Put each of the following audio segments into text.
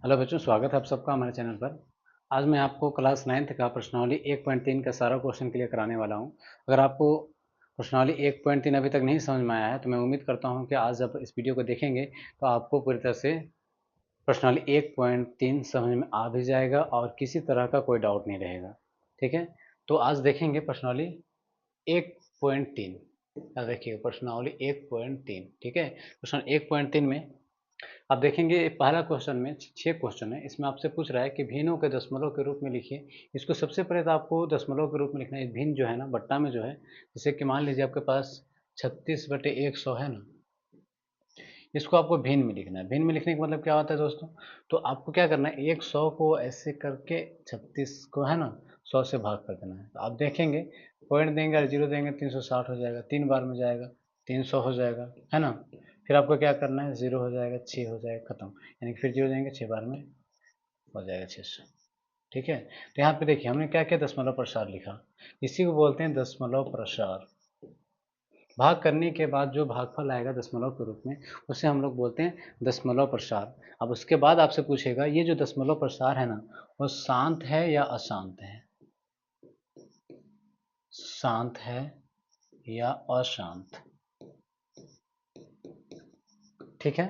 Hello बच्चों, स्वागत है आप सबका हमारे चैनल पर। आज मैं आपको क्लास 9th का प्रश्नावली 1.3 का सारा क्वेश्चन क्लियर कराने वाला हूं। अगर आपको प्रश्नावली 1.3 अभी तक नहीं समझ में आया है तो मैं उम्मीद करता हूं कि आज जब इस वीडियो को देखेंगे तो आपको पूरी तरह से प्रश्नावली 1.3 समझ में आ भी जाएगा और किसी तरह का कोई डाउट नहीं रहेगा। ठीक है, तो आज देखेंगे प्रश्नावली 1.3। याद रखिएगा, प्रश्नावली 1.3। ठीक है, प्रश्न 1.3 में आप देखेंगे पहला क्वेश्चन में 6 क्वेश्चन है। इसमें आपसे पूछ रहा है कि भिन्नों के दशमलव के रूप में लिखिए। इसको सबसे पहले तो आपको दशमलव के रूप में लिखना है। भिन्न जो है ना, बट्टा में जो है, जैसे कि मान लीजिए आपके पास 36/100 है ना, इसको आपको भिन्न में लिखना है। भिन्न में लिखने का मतलब क्या होता है दोस्तों? तो आपको क्या करना है, 100 को ऐसे करके 36 को है ना 100 से भाग कर देना है। तो आप देखेंगे पॉइंट देंगे और जीरो देंगे, 360 हो जाएगा, 3 बार में जाएगा 300 हो जाएगा, है ना। फिर आपको क्या करना है, 0 हो जाएगा, 6 हो जाएगा, खत्म। यानी कि फिर जीरो देंगे, 6 बार में हो जाएगा 600। ठीक है, तो यहाँ पे देखिए हमने क्या क्या दशमलव प्रसार लिखा। इसी को बोलते हैं दशमलव प्रसार। भाग करने के बाद जो भागफल आएगा दशमलव के रूप में, उसे हम लोग बोलते हैं दशमलव प्रसार। अब उसके बाद आपसे पूछेगा ये जो दशमलव प्रसार है ना, वो शांत है या अशांत है? शांत है या अशांत? ठीक है,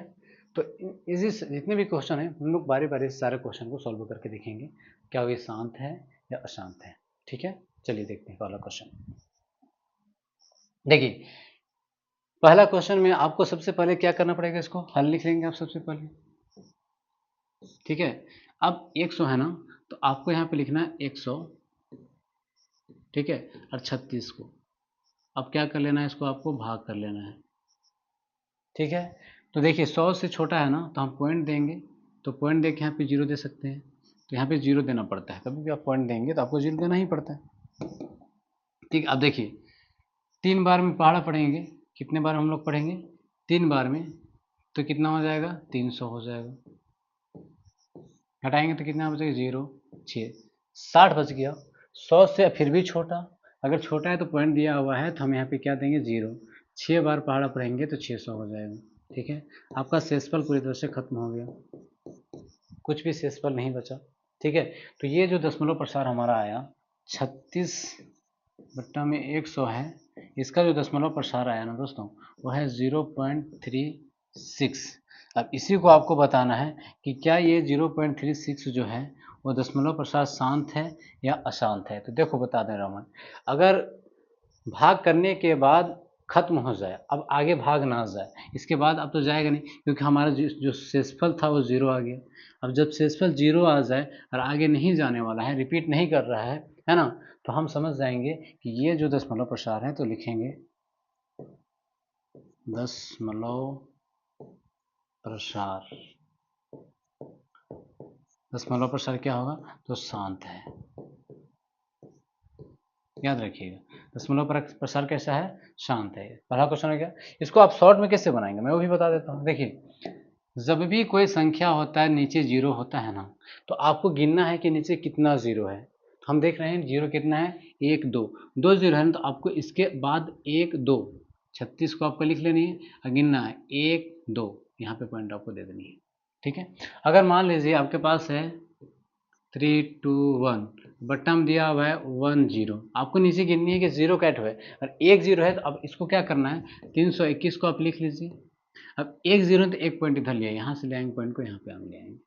तो इसी जितने भी क्वेश्चन है हम लोग बारी बारी से सारे क्वेश्चन को सॉल्व करके देखेंगे क्या ये शांत है या अशांत है। ठीक है, चलिए देखते हैं पहला क्वेश्चन। देखिए पहला क्वेश्चन में आपको सबसे पहले क्या करना पड़ेगा, इसको हल लिख लेंगे आप सबसे पहले। ठीक है, अब 100 है ना, तो आपको यहाँ पे लिखना है 100। ठीक है, और 36 को अब क्या कर लेना है, इसको आपको भाग कर लेना है। ठीक है, तो देखिए 100 से छोटा है ना तो हम पॉइंट देंगे, तो पॉइंट दे के यहाँ पे जीरो दे सकते हैं। तो यहाँ पे जीरो देना पड़ता है, कभी भी आप पॉइंट देंगे तो आपको जीरो देना ही पड़ता है। ठीक, अब देखिए 3 बार में पहाड़ा पढ़ेंगे, कितने बार हम लोग पढ़ेंगे, 3 बार में, तो कितना हो जाएगा, 300 हो जाएगा। हटाएंगे तो कितना बचेगा, 0, 6, 60 बच गया। 100 से फिर भी छोटा, अगर छोटा है तो पॉइंट दिया हुआ है तो हम यहाँ पे क्या देंगे, 0। 6 बार पहाड़ा पढ़ेंगे तो 600 हो जाएगा। ठीक है, आपका शेषफल पूरी तरह से खत्म हो गया, कुछ भी शेषफल नहीं बचा। ठीक है, तो ये जो दशमलव प्रसार हमारा आया 36/100 है, इसका जो दशमलव प्रसार आया ना दोस्तों, वो है 0.36। अब इसी को आपको बताना है कि क्या ये 0.36 जो है वो दशमलव प्रसार शांत है या अशांत है। तो देखो बता दे रहा हूँ मैं, अगर भाग करने के बाद खत्म हो जाए, अब आगे भाग ना जाए, इसके बाद अब तो जाएगा नहीं, क्योंकि हमारा जो शेषफल था वो 0 आ गया। अब जब शेषफल 0 आ जाए और आगे नहीं जाने वाला है, रिपीट नहीं कर रहा है ना, तो हम समझ जाएंगे कि ये जो दशमलव प्रसार है, तो लिखेंगे दशमलव प्रसार। दशमलव प्रसार क्या होगा, तो शांत है। याद रखिएगा, दशमलव प्रसार कैसा है, शांत है। पहला क्वेश्चन है क्या, इसको आप शॉर्ट में कैसे बनाएंगे मैं वो भी बता देता हूँ। देखिए जब भी कोई संख्या होता है नीचे जीरो होता है ना, तो आपको गिनना है कि नीचे कितना जीरो है। तो हम देख रहे हैं जीरो कितना है, 1 2, 2 जीरो है ना, तो आपको इसके बाद 1 2, 36 को आपको लिख लेनी है और गिनना है 1 2, यहाँ पे पॉइंट आपको दे देनी है। ठीक है, अगर मान लीजिए आपके पास है 3 2 1, बट्टा में दिया हुआ है 1 0, आपको नीचे गिननी है कि जीरो कैट हुआ है और 1 0 है, तो अब इसको क्या करना है, 321 को आप लिख लीजिए। अब 1 0 तो एक पॉइंट इधर लिया, यहाँ से ले आएंगे पॉइंट को, यहाँ पे हम ले आएंगे।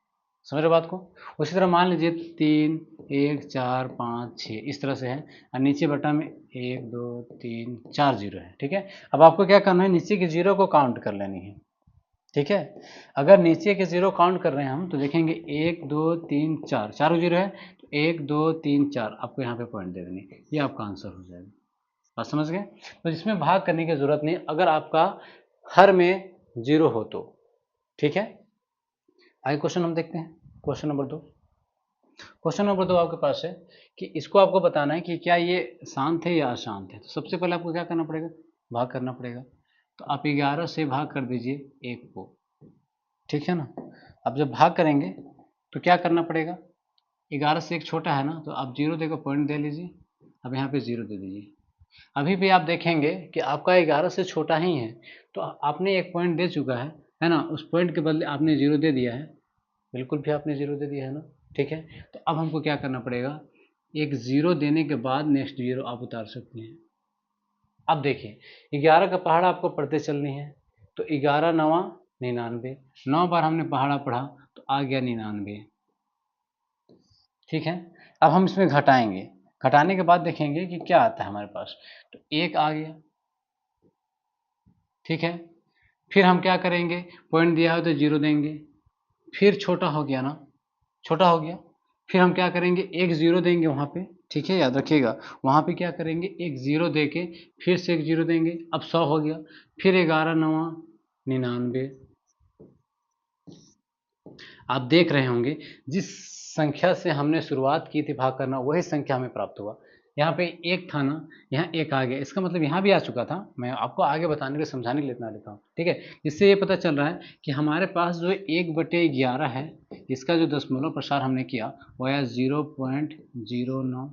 समझ रहे बात को। उसी तरह मान लीजिए 3 1 4 5 6 इस तरह से है, और नीचे बटा में 1 2 3 4 जीरो है। ठीक है, अब आपको क्या करना है, नीचे के जीरो को काउंट कर लेनी है। ठीक है, अगर नीचे के जीरो काउंट कर रहे हैं हम, तो देखेंगे 1 2 3 4, चारों जीरो है, तो 1 2 3 4 आपको यहाँ पे पॉइंट दे देनी, ये आपका आंसर हो जाएगा। बात समझ गए, तो इसमें भाग करने की जरूरत नहीं अगर आपका हर में जीरो हो तो। ठीक है, आगे क्वेश्चन हम देखते हैं, क्वेश्चन नंबर 2। क्वेश्चन नंबर 2 आपके पास है कि इसको आपको बताना है कि क्या ये शांत है या अशांत है। तो सबसे पहले आपको क्या करना पड़ेगा, भाग करना पड़ेगा। तो आप 11 से भाग कर दीजिए 1 को। ठीक है ना, अब जब भाग करेंगे तो क्या करना पड़ेगा, 11 से 1 छोटा है ना, तो आप जीरो देकर पॉइंट दे लीजिए। अब यहाँ पे जीरो दे दीजिए। अभी भी आप देखेंगे कि आपका 11 से छोटा ही है, तो आपने एक पॉइंट दे चुका है ना, उस पॉइंट के बदले आपने जीरो दे दिया है। बिल्कुल भी आपने 0 दे दिया है ना, ठीक है। तो अब हमको क्या करना पड़ेगा, एक 0 देने के बाद नेक्स्ट 0 आप उतार सकते हैं। अब देखिए 11 का पहाड़ा आपको पढ़ते चलनी है, तो 11 नवा 99, 9 बार हमने पहाड़ा पढ़ा तो आ गया 99, ठीक है। अब हम इसमें घटाएंगे, घटाने के बाद देखेंगे कि क्या आता है हमारे पास, तो 1 आ गया, ठीक है। फिर हम क्या करेंगे, पॉइंट दिया हो तो 0 देंगे, फिर छोटा हो गया ना, छोटा हो गया, फिर हम क्या करेंगे, एक 0 देंगे वहाँ पे, ठीक है, याद रखिएगा। वहाँ पे क्या करेंगे, एक 0 दे के फिर से एक 0 देंगे, अब 100 हो गया, फिर 11 नवा 99। आप देख रहे होंगे जिस संख्या से हमने शुरुआत की थी भाग करना, वही संख्या हमें प्राप्त हुआ। यहाँ पे एक था ना, यहाँ एक आ गया, इसका मतलब यहाँ भी आ चुका था। मैं आपको आगे बताने के लिए, समझाने के लिए इतना लिखा हूँ, ठीक है। इससे ये पता चल रहा है कि हमारे पास जो 1/11 है, इसका जो दशमलव प्रसार हमने किया वो आया 0.09,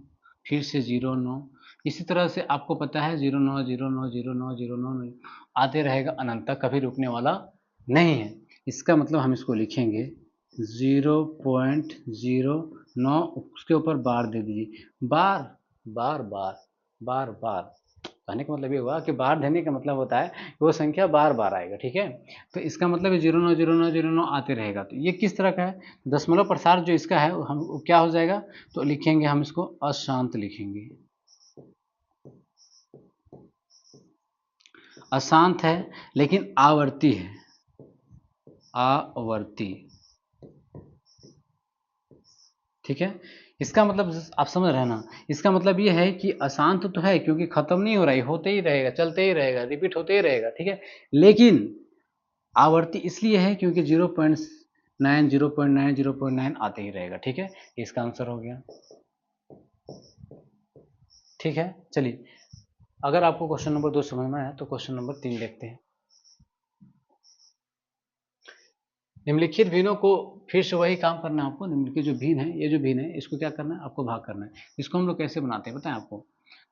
फिर से 09, इसी तरह से आपको पता है 09 09 09 09 आते रहेगा अनंत तक, कभी रुकने वाला नहीं है। इसका मतलब हम इसको लिखेंगे 0.09, उसके ऊपर बार दे दीजिए, बार बार बार बार बार। कहने का मतलब ये हुआ कि बार देने का मतलब होता है कि वो संख्या बार बार आएगा, ठीक है। तो इसका मतलब है 09 09 09 आते रहेगा। तो ये किस तरह का है, दशमलव प्रसार जो इसका है हम क्या हो जाएगा, तो लिखेंगे हम इसको अशांत लिखेंगे। अशांत है लेकिन आवर्ती है, आवर्ती, ठीक है। इसका मतलब आप समझ रहे हैं ना, इसका मतलब ये है कि अशांत तो है क्योंकि खत्म नहीं हो रहा है, होते ही रहेगा, चलते ही रहेगा, रिपीट होते ही रहेगा, ठीक है। लेकिन आवर्ती इसलिए है क्योंकि 0.9 0.9 0.9 आते ही रहेगा, ठीक है। इसका आंसर हो गया, ठीक है। चलिए, अगर आपको क्वेश्चन नंबर 2 समझ में आया तो क्वेश्चन नंबर 3 देखते हैं। निम्नलिखित भिन्नों को, फिर से वही काम करना है आपको। निम्नलिखित जो भिन्न है, ये जो भिन्न है, इसको क्या करना है, आपको भाग करना है। इसको हम लोग कैसे बनाते हैं बताएं आपको।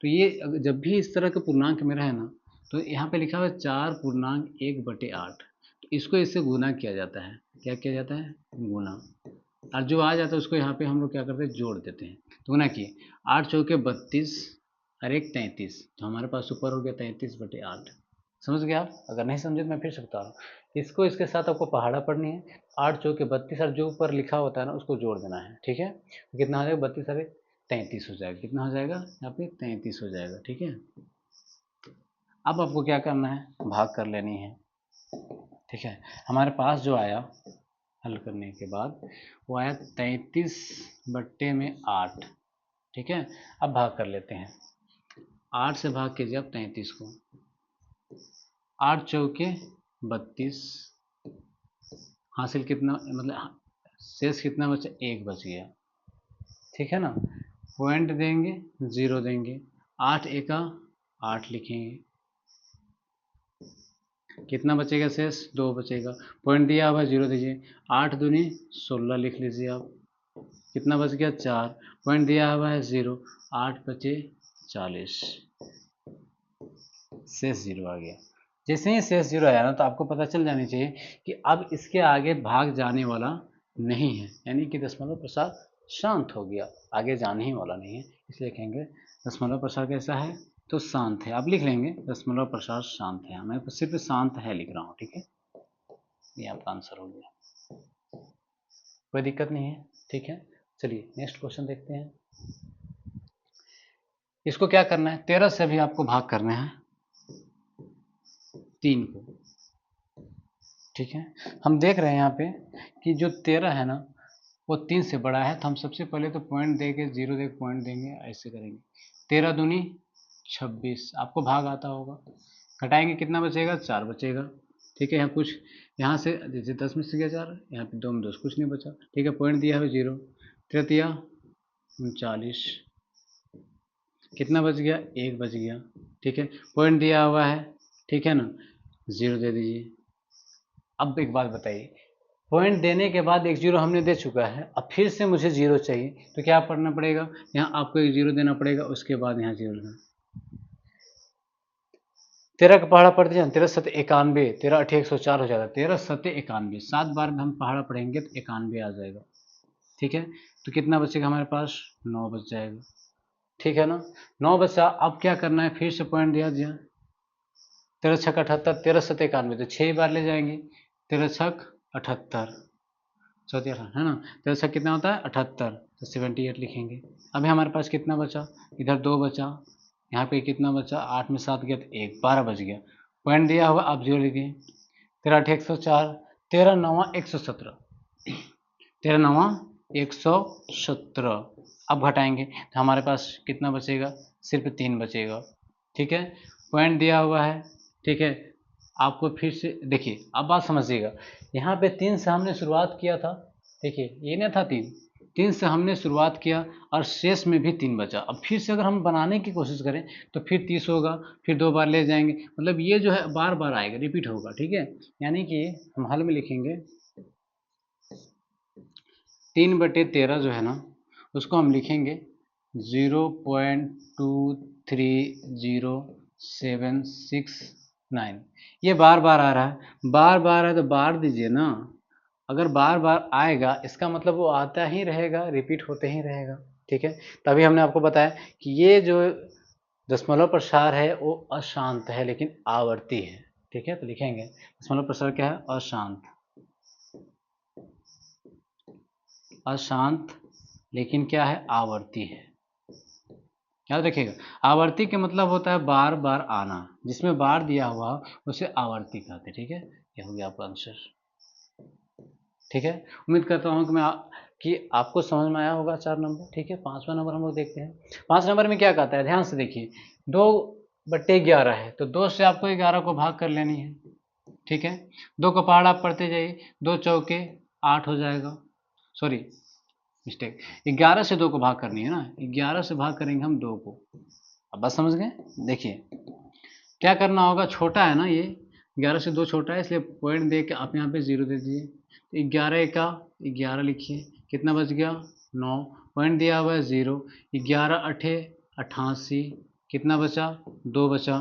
तो ये जब भी इस तरह के पूर्णांक में रहे ना, तो यहाँ पे लिखा हुआ है 4/1/8, तो इसको इससे गुना किया जाता है। क्या किया जाता है, गुना। और जो आ जाता है उसको यहाँ पे हम लोग क्या करते हैं, जोड़ देते हैं। तो गुना किए, 8 चौके 32 और 1 33, तो हमारे पास ऊपर हो गया 33/8। समझ गए आप, अगर नहीं समझे तो मैं फिर से बता रहा हूँ। इसको इसके साथ आपको पहाड़ा पढ़नी है, 8 चौके 32 और जो ऊपर लिखा होता है ना उसको जोड़ देना है, ठीक है। कितना हो जाएगा, 32 और 33 हो जाएगा। कितना हो जाएगा यहाँ पे, 33 हो जाएगा, ठीक है। अब आपको क्या करना है, भाग कर लेनी है, ठीक है। हमारे पास जो आया हल करने के बाद, वो आया 33/8, ठीक है। अब भाग कर लेते हैं, 8 से भाग कीजिए अब 33 को, 8 चौके 32, हासिल कितना, मतलब शेष कितना बचा, 1 बच गया, ठीक है ना। पॉइंट देंगे, 0 देंगे, 8 एका 8 लिखेंगे, कितना बचेगा शेष, 2 बचेगा। पॉइंट दिया हुआ 0 दीजिए, 8 दूनी 16 लिख लीजिए आप, कितना बच गया 4। पॉइंट दिया हुआ है 0, 8 बचे 40, शेष 0 आ गया। जैसे ही शेष 0 आया ना, तो आपको पता चल जानी चाहिए कि अब इसके आगे भाग जाने वाला नहीं है, यानी कि दशमलव प्रसार शांत हो गया, आगे जाने ही वाला नहीं है। इसलिए कहेंगे दशमलव प्रसार कैसा है, तो शांत है। आप लिख लेंगे दशमलव प्रसार शांत है, मैं सिर्फ शांत है लिख रहा हूँ, ठीक है। ये आपका आंसर हो गया, कोई दिक्कत नहीं है, ठीक है। चलिए नेक्स्ट क्वेश्चन देखते हैं। इसको क्या करना है, 13 से भी आपको भाग करना है 3 को, ठीक है। हम देख रहे हैं यहाँ पे कि जो 13 है ना वो 3 से बड़ा है, तो हम सबसे पहले तो पॉइंट दे के 0 दे के पॉइंट देंगे, ऐसे करेंगे। 13 दूनी 26, आपको भाग आता होगा, घटाएंगे कितना बचेगा, 4 बचेगा, ठीक है। यहाँ कुछ, यहाँ से जैसे 10 में से गया 4, यहाँ पे 2 में 2 कुछ नहीं बचा, ठीक है। पॉइंट दिया है 0, 3 39, कितना बच गया, 1 बच गया, ठीक है। पॉइंट दिया हुआ है, ठीक है ना, 0 दे दीजिए। अब एक बात बताइए, पॉइंट देने के बाद एक 0 हमने दे चुका है, अब फिर से मुझे 0 चाहिए, तो क्या पढ़ना पड़ेगा, यहाँ आपको एक 0 देना पड़ेगा, उसके बाद यहाँ 0 देना। 13 का पहाड़ा पढ़ दीजिए, 13 सत 91, 13 अठे 104 हो जाएगा, 13 सत 91, 7 बार में हम पहाड़ा पढ़ेंगे तो 91 आ जाएगा। ठीक है, तो कितना बचेगा हमारे पास, 9 बच जाएगा। ठीक है ना, 9 बचा। अब क्या करना है, फिर से पॉइंट दिया दिया, 13 छक 78, 13 सत 91, तो 6 बार ले जाएंगे, 13 छक 78, चौथी है ना, 13 छक कितना होता है 78, तो 78 लिखेंगे। अभी हमारे पास कितना बचा, इधर 2 बचा, यहाँ पे कितना बचा, 8 में 7 गया तो 1, 12 बच गया। पॉइंट दिया हुआ, आप 0 लिखिए, 13 अठे 104, 13 नवा 117, 13 नवा 117। अब घटाएंगे तो हमारे पास कितना बचेगा, सिर्फ 3 बचेगा। ठीक है, पॉइंट दिया हुआ है। ठीक है, आपको फिर से देखिए, अब बात समझिएगा, यहाँ पे 3 से हमने शुरुआत किया था। देखिए ये नहीं था 3 से हमने शुरुआत किया और शेष में भी 3 बचा। अब फिर से अगर हम बनाने की कोशिश करें तो फिर 30 होगा, फिर 2 बार ले जाएंगे, मतलब ये जो है बार बार आएगा, रिपीट होगा। ठीक है, यानी कि हम हल में लिखेंगे 3/13 जो है ना, उसको हम लिखेंगे 0.230769। ये बार बार आ रहा है, बार बार है तो बार दीजिए ना। अगर बार बार आएगा इसका मतलब वो आता ही रहेगा, रिपीट होते ही रहेगा। ठीक है, तभी हमने आपको बताया कि ये जो दशमलव प्रसार है वो अशांत है लेकिन आवर्ती है। ठीक है, तो लिखेंगे दशमलव प्रसार क्या है, अशांत, अशांत लेकिन क्या है, आवर्ती है। याद रखिएगा, आवर्ती के मतलब होता है बार बार आना, जिसमें बार दिया हुआ उसे आवर्ती कहते हैं। ठीक है, ये हो गया आपका आंसर। ठीक है, उम्मीद करता हूँ कि आपको समझ में आया होगा 4 नंबर। ठीक है, 5वां नंबर हम लोग देखते हैं। 5 नंबर में क्या कहता है, ध्यान से देखिए, 2/11 है तो 2 से आपको 11 को भाग कर लेनी है। ठीक है, 2 का पहाड़ा आप पढ़ते जाइए, 2 चौके 8 हो जाएगा, सॉरी मिस्टेक, 11 से 2 को भाग करनी है ना, 11 से भाग करेंगे हम 2 को। अब बस समझ गए। देखिए क्या करना होगा, छोटा है ना ये, 11 से 2 छोटा है, इसलिए पॉइंट दे के आप यहाँ पे 0 दे दीजिए, तो 11 का 11 लिखिए, कितना बच गया 9, पॉइंट दिया हुआ है 0, 11 अठे 88, कितना बचा 2 बचा,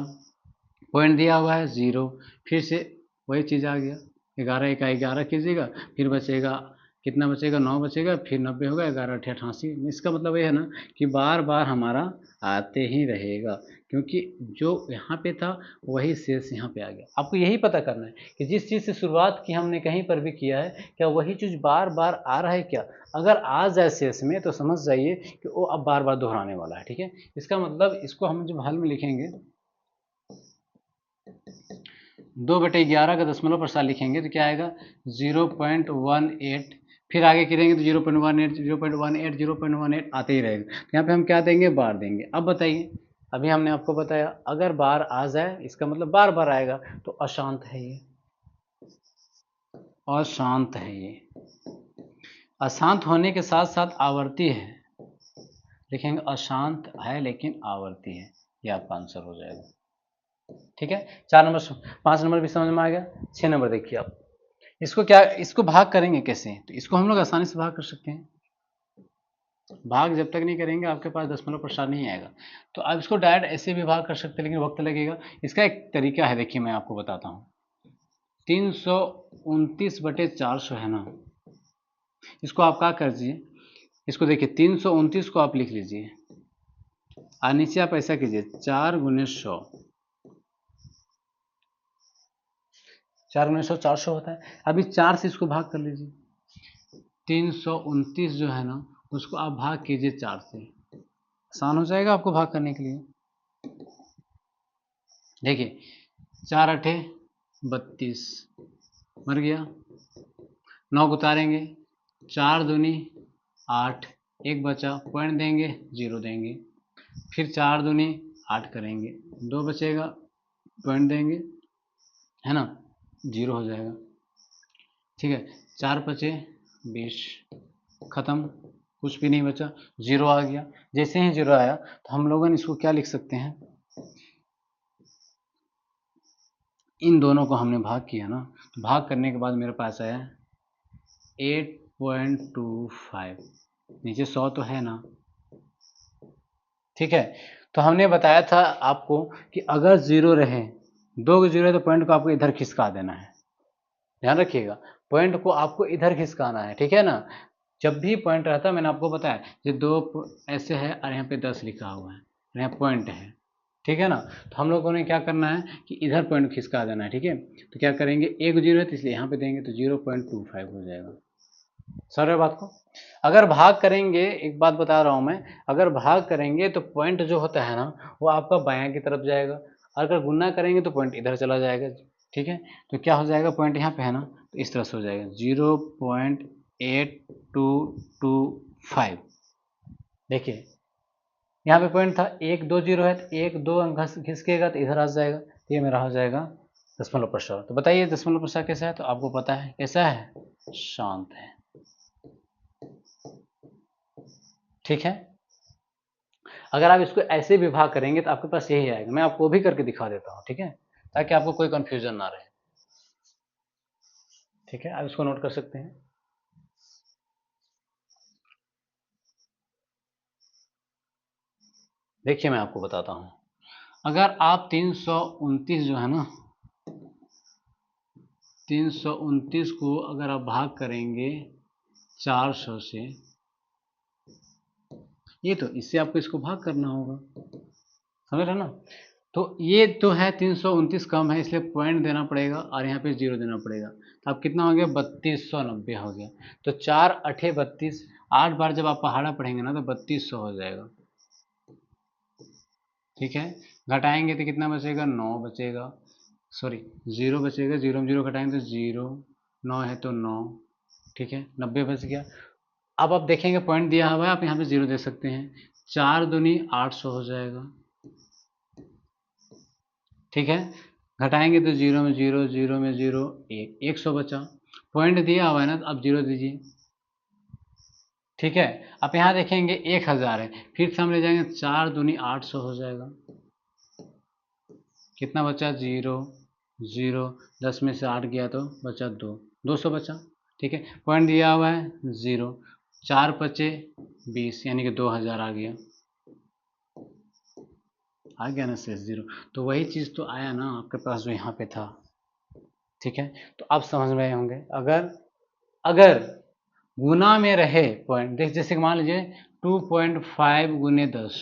पॉइंट दिया हुआ है 0, फिर से वही चीज़ आ गया, 11 का 11 कीजिएगा, फिर बचेगा कितना बचेगा 9 बचेगा, फिर 90 होगा, 11 अठे 88। इसका मतलब ये है ना कि बार बार हमारा आते ही रहेगा, क्योंकि जो यहाँ पे था वही शेष यहाँ पे आ गया। आपको यही पता करना है कि जिस चीज़ से शुरुआत की हमने कहीं पर भी किया है, क्या वही चीज़ बार बार आ रहा है क्या। अगर आ जाए शेष में तो समझ जाइए कि वो अब बार बार दोहराने वाला है। ठीक है, इसका मतलब इसको हम जब हल में लिखेंगे 2/11 का दशमलव प्रसार लिखेंगे तो क्या आएगा 0.18, फिर आगे करेंगे तो 0.18, 0.18, 0.18 आते ही रहेगा। तो यहाँ पे हम क्या देंगे, बार देंगे। अब बताइए, अभी हमने आपको बताया अगर बार आ जाए इसका मतलब बार बार आएगा, तो अशांत है ये, अशांत है ये। अशांत होने के साथ साथ आवर्ती है, लिखेंगे अशांत है लेकिन आवर्ती है, ये आपका आंसर हो जाएगा। ठीक है, 4 नंबर 5 नंबर भी समझ में आ गया। 6 नंबर देखिए आप, इसको भाग करेंगे कैसे, तो इसको हम लोग आसानी से भाग कर सकते हैं। भाग जब तक नहीं करेंगे आपके पास दशमलव प्रसार नहीं आएगा, तो आप इसको डायरेक्ट ऐसे भी भाग कर सकते हैं, लेकिन वक्त लगेगा। इसका एक तरीका है, देखिए मैं आपको बताता हूँ। 329/400 है ना, इसको आप क्या कर दीजिए, इसको देखिए 329 को आप लिख लीजिए और नीचे आप ऐसा कीजिए 4 गुने 100, 4 गुने 100 400 होता है। अभी 4 से इसको भाग कर लीजिए, 329 जो है ना उसको आप भाग कीजिए 4 से, आसान हो जाएगा आपको भाग करने के लिए। देखिए 4 अठे 32, मर गया, 9 को उतारेंगे, 4 दूनी 8, 1 बचा, पॉइंट देंगे 0 देंगे, फिर 4 दूनी 8 करेंगे, 2 बचेगा, पॉइंट देंगे, है ना, 0 हो जाएगा। ठीक है, 4 बचे 20, खत्म, कुछ भी नहीं बचा, 0 आ गया। जैसे ही 0 आया तो हम लोगों ने इसको क्या लिख सकते हैं, इन दोनों को हमने भाग किया ना, तो भाग करने के बाद मेरे पास आया 8.25, नीचे 100 तो है ना। ठीक है, तो हमने बताया था आपको कि अगर 0 रहे 2 जीरो है तो पॉइंट को आपको इधर खिसका देना है, ध्यान रखिएगा, पॉइंट को आपको इधर खिसकाना है, ठीक है ना। जब भी पॉइंट रहता है, मैंने आपको बताया, ये 2 ऐसे है और यहाँ पे 10 लिखा हुआ है, यहाँ पॉइंट है, ठीक है ना। तो हम लोगों ने क्या करना है कि इधर पॉइंट खिसका देना है, ठीक है। तो क्या करेंगे, 1 जीरो है तो इसलिए यहाँ पे देंगे तो 0.25 हो जाएगा। समझ रहे हो बात को। अगर भाग करेंगे, एक बात बता रहा हूँ मैं, अगर भाग करेंगे तो पॉइंट जो होता है ना वो आपका बायां की तरफ जाएगा, अगर गुना करेंगे तो पॉइंट इधर चला जाएगा, ठीक है। तो क्या हो जाएगा, पॉइंट यहाँ पे है ना तो इस तरह से हो जाएगा 0.8225। देखिए यहाँ पे पॉइंट था, 1 2 0 है तो 1 2 अंक खिसकेगा तो इधर आ जाएगा, तो ये मेरा हो जाएगा दशमलव प्रसार। तो बताइए दशमलव प्रसार कैसा है, तो आपको पता है कैसा है, शांत है, ठीक है। अगर आप इसको ऐसे विभाग करेंगे तो आपके पास यही आएगा, मैं आपको भी करके दिखा देता हूँ, ठीक है, ताकि आपको कोई कंफ्यूजन ना रहे, ठीक है। आप इसको नोट कर सकते हैं। देखिए मैं आपको बताता हूँ, अगर आप 329 जो है ना, 329 को अगर आप भाग करेंगे 400 से, ये तो इससे आपको इसको भाग करना होगा, समझ रहे ना। तो ये तो है 329 कम है इसलिए पॉइंट देना पड़ेगा और यहाँ पे 0 देना पड़ेगा, तो अब कितना हो गया, 3290 हो गया। तो 4 8 32, 8 बार जब आप पहाड़ा पढ़ेंगे ना तो 3200 हो जाएगा, ठीक है। घटाएंगे तो कितना बचेगा, 9 बचेगा, सॉरी 0 बचेगा, 0 में 0 घटाएंगे तो 0, 9 है तो 9, ठीक है, 90 बच गया। अब आप देखेंगे पॉइंट दिया हुआ है, आप यहाँ पे 0 दे सकते हैं, 4 दूनी 800 हो जाएगा, ठीक है। घटाएंगे तो 0 में 0, 0 में 0, 100 बचा। पॉइंट दिया हुआ है ना तो अब 0 दीजिए, ठीक है। अब यहाँ देखेंगे 1000 है, फिर से हम ले जाएंगे, 4 दूनी 800 हो जाएगा, कितना बचा, 0 0, 10 में से 8 गया तो बचा 2, 200 बचा, ठीक है। पॉइंट दिया हुआ है 0, 4 पचे 20 यानी कि 2000 आ गया ना शेष 0। तो वही चीज़ तो आया ना आपके पास जो यहाँ पे था, ठीक है। तो आप समझ में आए होंगे, अगर अगर गुना में रहे पॉइंट, देख जैसे मान लीजिए 2.5 गुने 10,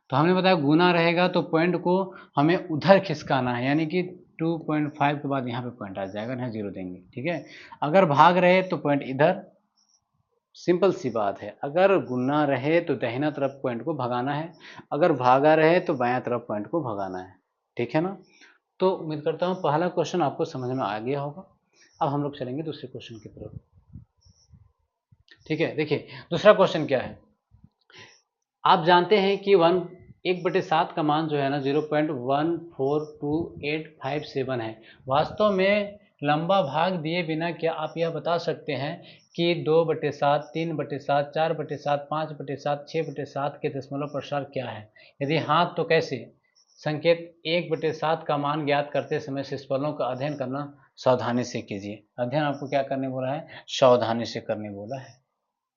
तो हमने बताया गुना रहेगा तो पॉइंट को हमें उधर खिसकाना है, यानी कि 2.5 के बाद यहाँ पे पॉइंट आ जाएगा, यहाँ 0 देंगे, ठीक है। अगर भाग रहे तो पॉइंट इधर, सिंपल सी बात है, अगर गुना रहे तो दाहिना तरफ पॉइंट को भगाना है, अगर भागा रहे तो बायां तरफ पॉइंट को भगाना है, ठीक है ना। तो उम्मीद करता हूँ पहला क्वेश्चन आपको समझ में आ गया होगा। अब हम लोग चलेंगे दूसरे क्वेश्चन की तरफ, ठीक है। देखिए दूसरा क्वेश्चन क्या है, आप जानते हैं कि 1/7 का मान जो है ना 0.142857 है। वास्तव में लंबा भाग दिए बिना क्या आप यह बता सकते हैं कि 2/7, 3/7, 4/7, 5/7, 6/7 के दशमलव प्रसार क्या है? यदि हाँ तो कैसे? संकेत 1/7 का मान ज्ञात करते समय शेषफलों का अध्ययन करना सावधानी से कीजिए। अध्ययन आपको क्या करने बोला है? सावधानी से करने बोला है,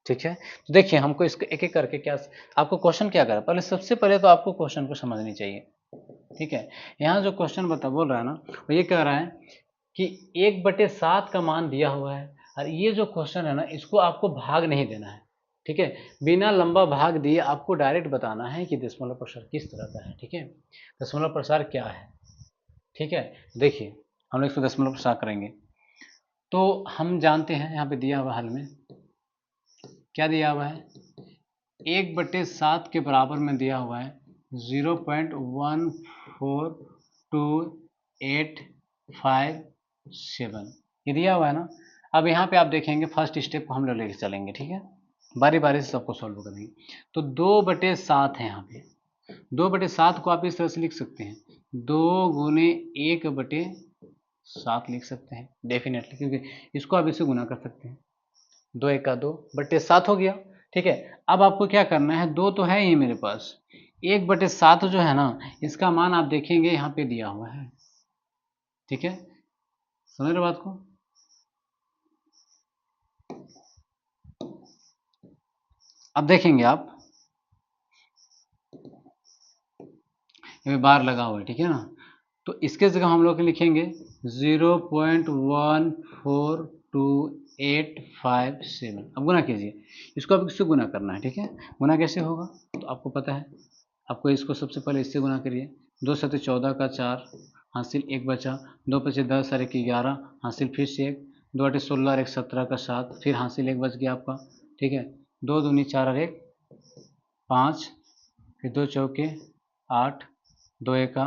ठीक है। तो देखिए हमको इसको एक एक करके क्या, आपको क्वेश्चन क्या करा, पहले सबसे पहले तो आपको क्वेश्चन को समझनी चाहिए, ठीक है। यहाँ जो क्वेश्चन बोल रहा है ना वो ये कह रहा है कि 1/7 का मान दिया हुआ है और ये जो क्वेश्चन है ना इसको आपको भाग नहीं देना है, ठीक है। बिना लंबा भाग दिए आपको डायरेक्ट बताना है कि दशमलव प्रसार किस तरह का है, ठीक है, दशमलव प्रसार क्या है, ठीक है। देखिए हम लोग इसको दशमलव प्रसार करेंगे तो हम जानते हैं यहाँ पे दिया हुआ हल में क्या दिया हुआ है, 1/7 के बराबर में दिया हुआ है 0.142857, ये दिया हुआ है ना। अब यहाँ पे आप देखेंगे फर्स्ट स्टेप को हम लोग लेके चलेंगे, ठीक है, बारी बारी से सबको सॉल्व करेंगे। तो 2/7 है यहाँ पे, 2/7 को आप इस तरह से लिख सकते हैं, 2 गुने 1/7 लिख सकते हैं डेफिनेटली, क्योंकि इसको आप इससे गुना कर सकते हैं, 2 1 का 2/7 हो गया, ठीक है। अब आपको क्या करना है, 2 तो है ही मेरे पास, 1/7 जो है ना इसका मान आप देखेंगे यहाँ पे दिया हुआ है, ठीक है, समझ रहे बात को। अब देखेंगे आप ये बार लगा हुआ है, ठीक है ना, तो इसके जगह हम लोग लिखेंगे 0.14285 अब गुना कीजिए, इसको अब किससे गुना करना है, ठीक है। गुना कैसे होगा तो आपको पता है, आपको इसको सबसे पहले इससे गुना करिए। 2 सत्ते 14 का 4 हासिल 1 बचा, 2 पचे 10 और 1 11 हासिल फिर से 1, 2 8 16 और 1 17 का 7 फिर हासिल 1 बच गया आपका, ठीक है। 2 दूनी 4 और 1 5, फिर 2 चौके 8, 2 एका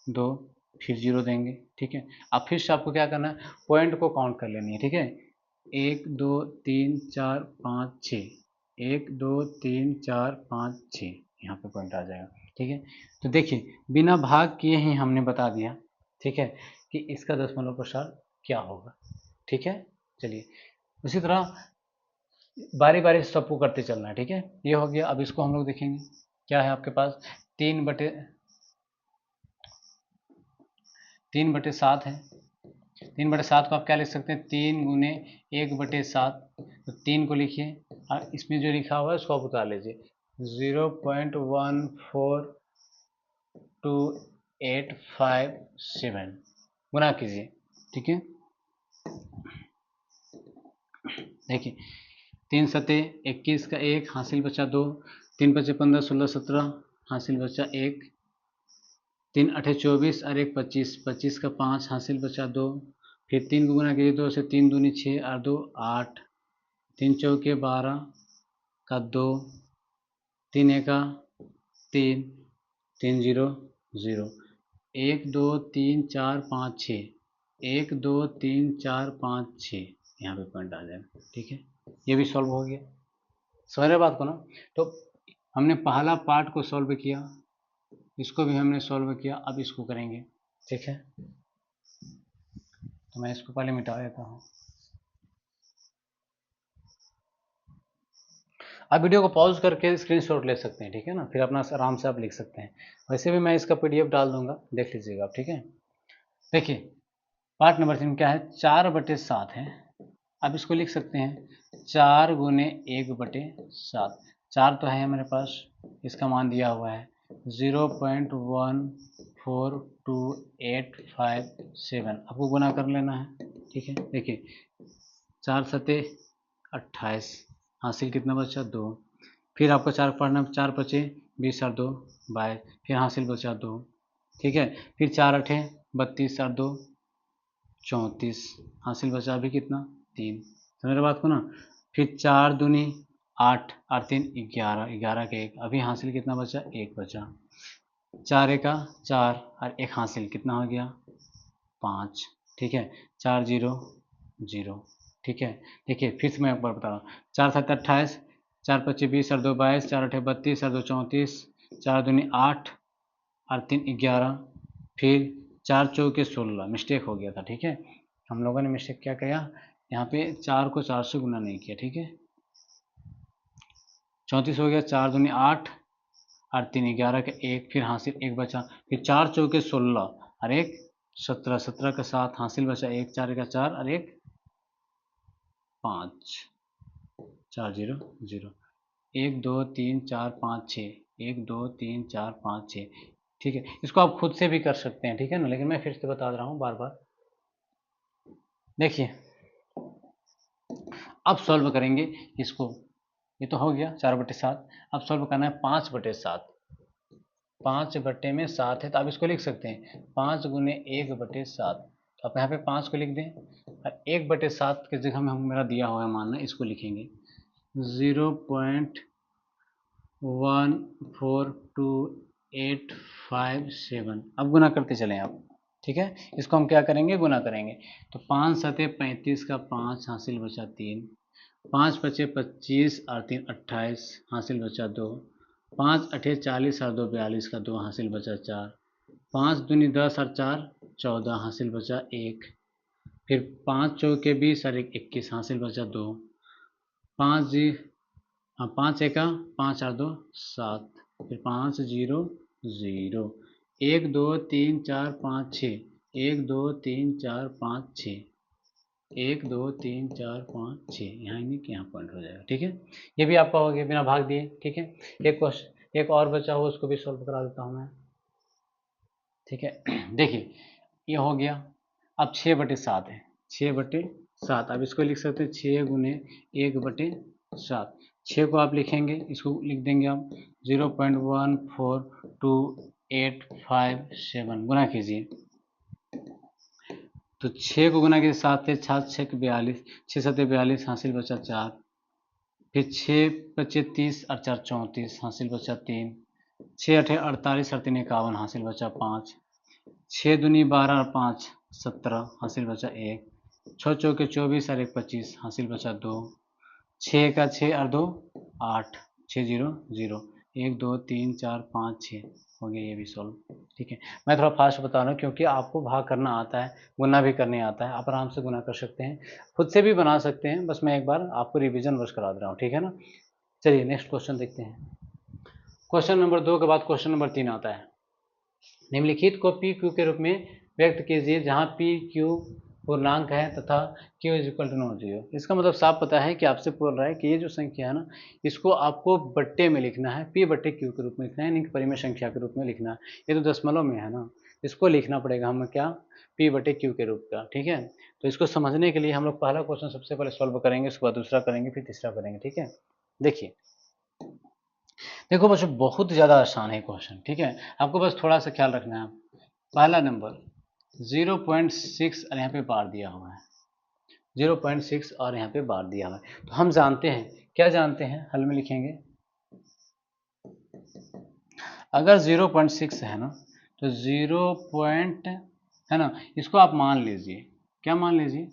2, फिर 0 देंगे, ठीक है। अब फिर से आपको क्या करना है, पॉइंट को काउंट कर लेनी है, ठीक है। 1 2 3 4 5 6, 1 2 3 4 5 6, यहाँ पे पॉइंट आ जाएगा, ठीक है। तो देखिए बिना भाग किए ही हमने बता दिया, ठीक है, कि इसका दशमलव प्रसार क्या होगा, ठीक है। चलिए उसी तरह बारी बारी से सबको करते चलना है, ठीक है। ये हो गया। अब इसको हम लोग देखेंगे क्या है आपके पास, 3/7 है। 3/7 को आप क्या लिख सकते हैं, 3 गुने 1/7, तो 3 को लिखिए और इसमें जो लिखा हुआ है उसको आप उतार लीजिए, 0.14287 गुना कीजिए, ठीक है। देखिए 3 सत्ते 21 का 1 हासिल बचा 2, 3 पचे 15 16 17 हासिल बचा 1, 3 अठे 24 और 1 25, 25 का 5 हासिल बचा 2, फिर 3 को गुना कीजिए, 2 से 3 दूनी 6 और 2 8, 3 चौके 12 का 2, 3 एका 3, 3 0 0, 1 2 3 4 5 6, 1 2 3 4 5 6, यहाँ पे पॉइंट आ जाएगा, ठीक है। ये भी सॉल्व हो गया, समझ रहे बात को ना। तो हमने पहला पार्ट को सॉल्व किया, इसको भी हमने सॉल्व किया, अब इसको करेंगे, ठीक है। तो मैं इसको पहले मिटा देता हूँ। आप वीडियो को पॉज करके स्क्रीनशॉट ले सकते हैं, ठीक है ना, फिर अपना आराम से आप लिख सकते हैं। वैसे भी मैं इसका PDF डाल दूंगा, देख लीजिएगा आप, ठीक है। देखिए पार्ट नंबर 3 क्या है, 4/7 है। अब इसको लिख सकते हैं 4 गुने 1/7, 4 तो है हमारे पास, इसका मान दिया हुआ है 0.14287, आपको गुना कर लेना है, ठीक है। देखिए 4 सत्ते 28 हासिल कितना बचा 2, फिर आपको 4 पढ़ना, 4 पचे 20 और 2 22, फिर हासिल बचा 2, ठीक है। फिर 4 अठे 32 और 2 34, हासिल बचा अभी कितना 3, समझ रहे बात को ना। फिर 4 दूनी 8 और 3 11, 11 के 1, अभी हासिल कितना बचा 1 बचा, 4 एका 4 और 1 हासिल कितना हो गया 5, ठीक है। 4 0 0, ठीक है। देखिए फिर से मैं एक बार बता रहा हूँ, 4 7 28, 4 25 20 और 2 22, 4 8 32 और 2 34, 4 दूनी 8 और 3 11, फिर 4 चौके 16, मिस्टेक हो गया था, ठीक है। हम लोगों ने मिस्टेक क्या किया, यहाँ पे 4 को 4 से गुना नहीं किया, ठीक है। 34 हो गया, 4 दूनी 8 और 3 11 का 1, फिर हासिल 1 बचा, फिर 4 चौके 16 और 1 17, 17 का 7 हासिल बचा 1, 4 का 4 और 1 5, 4 0 0, 1 2 3 4 5 6, 1 2 3 4 5 6, ठीक है। इसको आप खुद से भी कर सकते हैं, ठीक है ना, लेकिन मैं फिर से बता रहा हूँ बार बार। देखिए अब सॉल्व करेंगे इसको, ये तो हो गया 4/7, अब सॉल्व करना है 5/7, 5/7 है, तो आप इसको लिख सकते हैं 5 गुने 1/7, तो आप यहाँ पे 5 को लिख दें और 1/7 के जगह में मेरा दिया हुआ है मानना, इसको लिखेंगे 0.14287, अब गुना करते चलें आप, ठीक है। इसको हम क्या करेंगे, गुना करेंगे, तो 5 सत्ते 35 का 5 हासिल बचा 3, 5 पचे 25 और 3 28 हासिल बचा 2, 5 अठे 40 और 2 42 का 2 हासिल बचा 4, 5 दूनी 10 और 4 14 हासिल बचा 1, फिर 5 चौके 20 और 1 21 हासिल बचा 2, 5 जी हाँ 5 एका 5 और 2 7, फिर 5 0 0, 1 2 3 4 5 6, 1 2 3 4 5 6, 1 2 3 4 5 6, यहाँ नहीं कि यहाँ पॉइंट हो जाएगा, ठीक है। ये भी आपका हो गया बिना भाग दिए, ठीक है। एक क्वेश्चन एक और बचा हो, उसको भी सॉल्व करा देता हूँ मैं। ठीक है। देखिए ये हो गया। अब 6/7 है, 6/7। अब इसको लिख सकते हैं 6 गुने 1/7। 6 को आप लिखेंगे, इसको लिख देंगे आप 0.14287 गुना कीजिए। तो 6 को गुना कीजिए 7 से, 7 6 42, 6 7 42, हासिल बचा 4। फिर 6 बचे 30 और 4 34, हासिल बचा 3। 6 8 48 और 3 51, हासिल बचा 5। 6 दूनी 12 और 5 17, हासिल बचा 1। 6 चौके 24 और 1 25, हासिल बचा 2। 6 का 6 और 2 8, 6 0 0, 1 2 3 4 5 6 हो गया, ये भी सॉल्व। ठीक है, मैं थोड़ा फास्ट बता रहा हूँ क्योंकि आपको भाग करना आता है, गुना भी करने आता है, आप आराम से गुना कर सकते हैं, खुद से भी बना सकते हैं, बस मैं एक बार आपको रिवीजन बस करा दे रहा हूँ। ठीक है ना। चलिए नेक्स्ट क्वेश्चन देखते हैं। क्वेश्चन नंबर 2 के बाद क्वेश्चन नंबर 3 आता है। निम्नलिखित को पी क्यू के रूप में व्यक्त कीजिए जहां पी क्यू पूर्णांक है तथा Q is equal to not zero. इसका मतलब साफ पता है कि आपसे बोल रहा है कि ये जो संख्या है ना, इसको आपको बट्टे में लिखना है, पी बट्टे क्यू के रूप में लिखना है, यानी कि परिमेय संख्या के रूप में लिखना है। ये तो दशमलव में है ना, इसको लिखना पड़ेगा हमें क्या, पी बटे क्यू के रूप का। ठीक है, तो इसको समझने के लिए हम लोग पहला क्वेश्चन सबसे पहले सॉल्व करेंगे, उसके बाद दूसरा करेंगे, फिर तीसरा करेंगे। ठीक है, देखिए देखो बच्चों बहुत ज़्यादा आसान है क्वेश्चन। ठीक है, आपको बस थोड़ा सा ख्याल रखना है। पहला नंबर 0.6 और यहाँ पे बार दिया हुआ है, 0.6 और यहाँ पे बार दिया हुआ है। तो हम जानते हैं, क्या जानते हैं, हल में लिखेंगे। अगर 0.6 है ना, तो 0 है ना, इसको आप मान लीजिए, क्या मान लीजिए,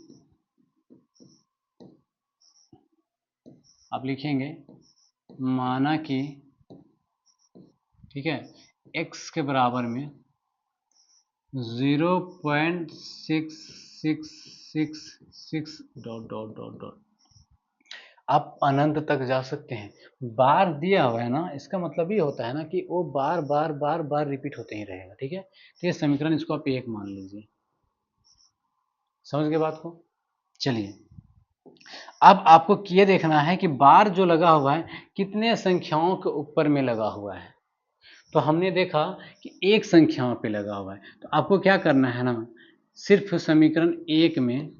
आप लिखेंगे माना कि, ठीक है, x के बराबर में 0.6666 डॉट डॉट डॉट डॉट, आप अनंत तक जा सकते हैं। बार दिया हुआ है ना, इसका मतलब ये होता है ना कि वो बार बार बार बार रिपीट होते ही रहेगा। ठीक है, तो ये समीकरण इसको आप एक मान लीजिए। समझ गए बात को। चलिए अब आपको ये देखना है कि बार जो लगा हुआ है कितने संख्याओं के ऊपर में लगा हुआ है। तो हमने देखा कि एक संख्याओं पे लगा हुआ है, तो आपको क्या करना है ना, सिर्फ समीकरण एक में,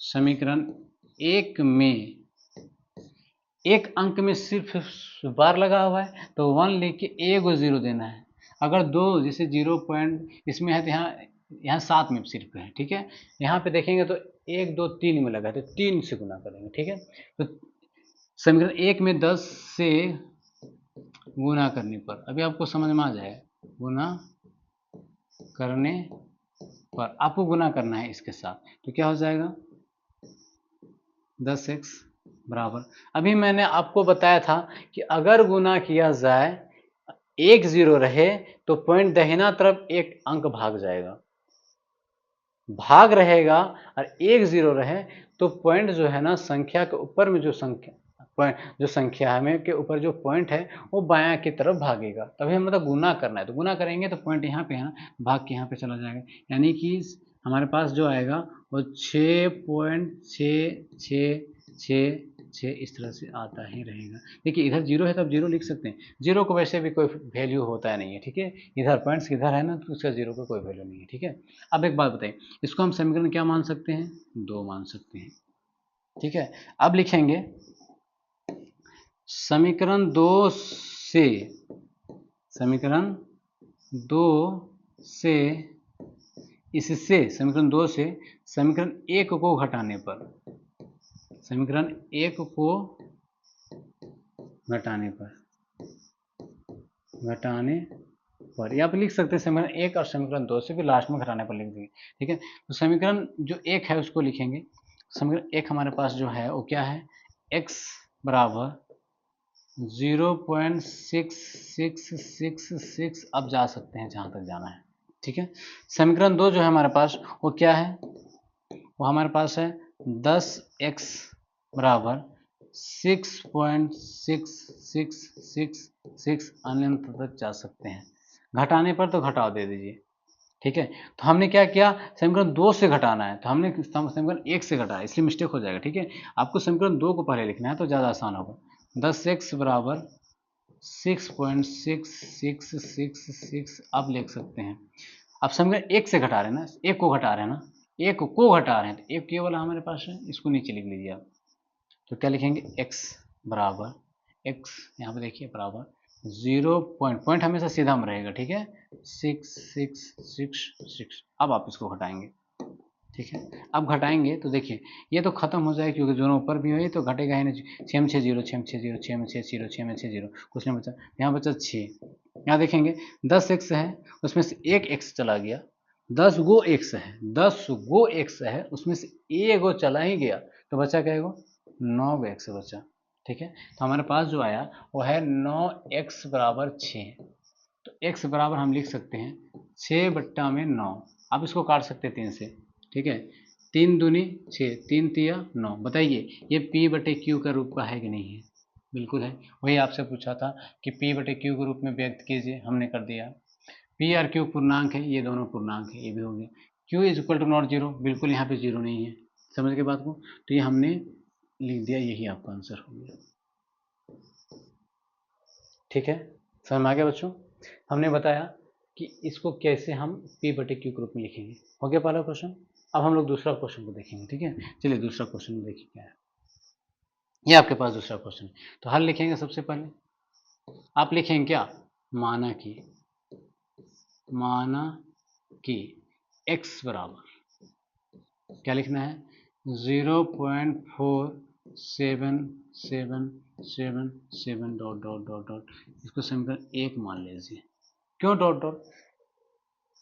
समीकरण एक में एक अंक में सिर्फ बार लगा हुआ है तो 1 लिख के एक को 0 देना है। अगर दो, जैसे 0 पॉइंट इसमें है तो यहाँ 7 में सिर्फ है। ठीक है, यहाँ पे देखेंगे तो 1 2 3 में लगा है तो 3 से गुना करेंगे। ठीक है, तो समीकरण एक में 10 से गुना करने पर, अभी आपको समझ में आ जाएगा, गुना करने पर आपको गुना करना है इसके साथ, तो क्या हो जाएगा 10x बराबर, अभी मैंने आपको बताया था कि अगर गुना किया जाए, एक 0 रहे तो पॉइंट दाहिना तरफ एक अंक भाग जाएगा, भाग रहेगा, और एक 0 रहे तो पॉइंट जो है ना, संख्या के ऊपर में जो संख्या, जो संख्या है में के ऊपर जो पॉइंट है वो बायां की तरफ भागेगा। तभी हम मतलब गुना करना है, तो गुना करेंगे तो पॉइंट यहाँ पे है ना, भाग के यहाँ पे चला जाएगा, यानी कि हमारे पास जो आएगा वो 6.666 इस तरह से आता ही रहेगा। देखिए इधर 0 है तो आप 0 लिख सकते हैं, 0 को वैसे भी कोई वैल्यू होता नहीं है। ठीक है, इधर पॉइंट्स इधर है ना, तो उसका 0 का कोई वैल्यू नहीं है। ठीक है, अब एक बात बताइए, इसको हम समीकरण क्या मान सकते हैं, 2 मान सकते हैं। ठीक है, अब लिखेंगे समीकरण 2 से, समीकरण 2 से, इससे समीकरण 2 से समीकरण 1 को घटाने पर, समीकरण 1 को घटाने पर, घटाने पर, या आप लिख सकते हैं समीकरण 1 और समीकरण 2 से, फिर लास्ट में घटाने पर लिख देंगे। ठीक है, तो समीकरण जो 1 है उसको लिखेंगे। समीकरण 1 हमारे पास जो है वो क्या है, x बराबर 0.6666, अब जा सकते हैं जहाँ तक जाना है। ठीक है, समीकरण 2 जो है हमारे पास वो क्या है, वो हमारे पास है 10x बराबर 6.6666, अनंत तक जा सकते हैं। घटाने पर तो घटाव दे दीजिए। ठीक है, तो हमने क्या किया, समीकरण 2 से घटाना है तो हमने समीकरण 1 से घटाया, इसलिए मिस्टेक हो जाएगा। ठीक है, आपको समीकरण 2 को पहले लिखना है तो ज़्यादा आसान होगा। 10x बराबर 6.6666 अब लिख सकते हैं। अब समीकरण एक से घटा रहे हैं ना, एक को घटा रहे हैं ना, एक को घटा रहे हैं, तो एक ये वाला हमारे पास है, इसको नीचे लिख लीजिए आप। तो क्या लिखेंगे, x बराबर, x यहाँ पे देखिए बराबर 0 पॉइंट हमेशा सीधा में रहेगा, ठीक है, 6666। अब आप इसको घटाएंगे, ठीक है। अब घटाएंगे तो देखिए ये तो खत्म हो जाएगा, क्योंकि दोनों ऊपर भी हुए तो घटेगा ही नहीं। 6 में 6 0, 6 में 6 0, 6 में 6 0, 6 में 6 0, कुछ नहीं बचा, यहाँ बचा 6। यहाँ देखेंगे 10 x है, उसमें से एक x चला गया, 10 गो x है, 10 गो x है, उसमें से एक गो चला ही गया, तो बचा क्या है, 9 गो x बचा, ठीक है। तो हमारे पास जो आया वो है 9x बराबर 6। तो x बराबर हम लिख सकते हैं 6/9। अब इसको काट सकते हैं 3 से, ठीक है, 3 दूनी 6, 3 तिया 9। बताइए ये P/Q का रूप का है कि नहीं है, बिल्कुल है। वही आपसे पूछा था कि P/Q के रूप में व्यक्त कीजिए, हमने कर दिया। P और Q पूर्णांक है, ये दोनों पूर्णांक है, ये भी हो गया। Q is equal to not zero, बिल्कुल यहाँ पे जीरो नहीं है, समझ के बात को, तो ये हमने लिख दिया, यही आपका आंसर हो गया, ठीक है। समझ में आ गया बच्चों। हमने बताया कि इसको कैसे हम P/Q के रूप में लिखेंगे, हो गया पहला क्वेश्चन। अब हम लोग दूसरा क्वेश्चन को देखेंगे, ठीक है। चलिए दूसरा क्वेश्चन देखिए क्या है। ये आपके पास दूसरा क्वेश्चन है, तो हल लिखेंगे। सबसे पहले आप लिखेंगे क्या, माना कि x बराबर क्या लिखना है, 0.4777 डॉट डॉट डॉट डॉट, इसको समीकरण एक मान लीजिए। क्यों डॉट डॉट,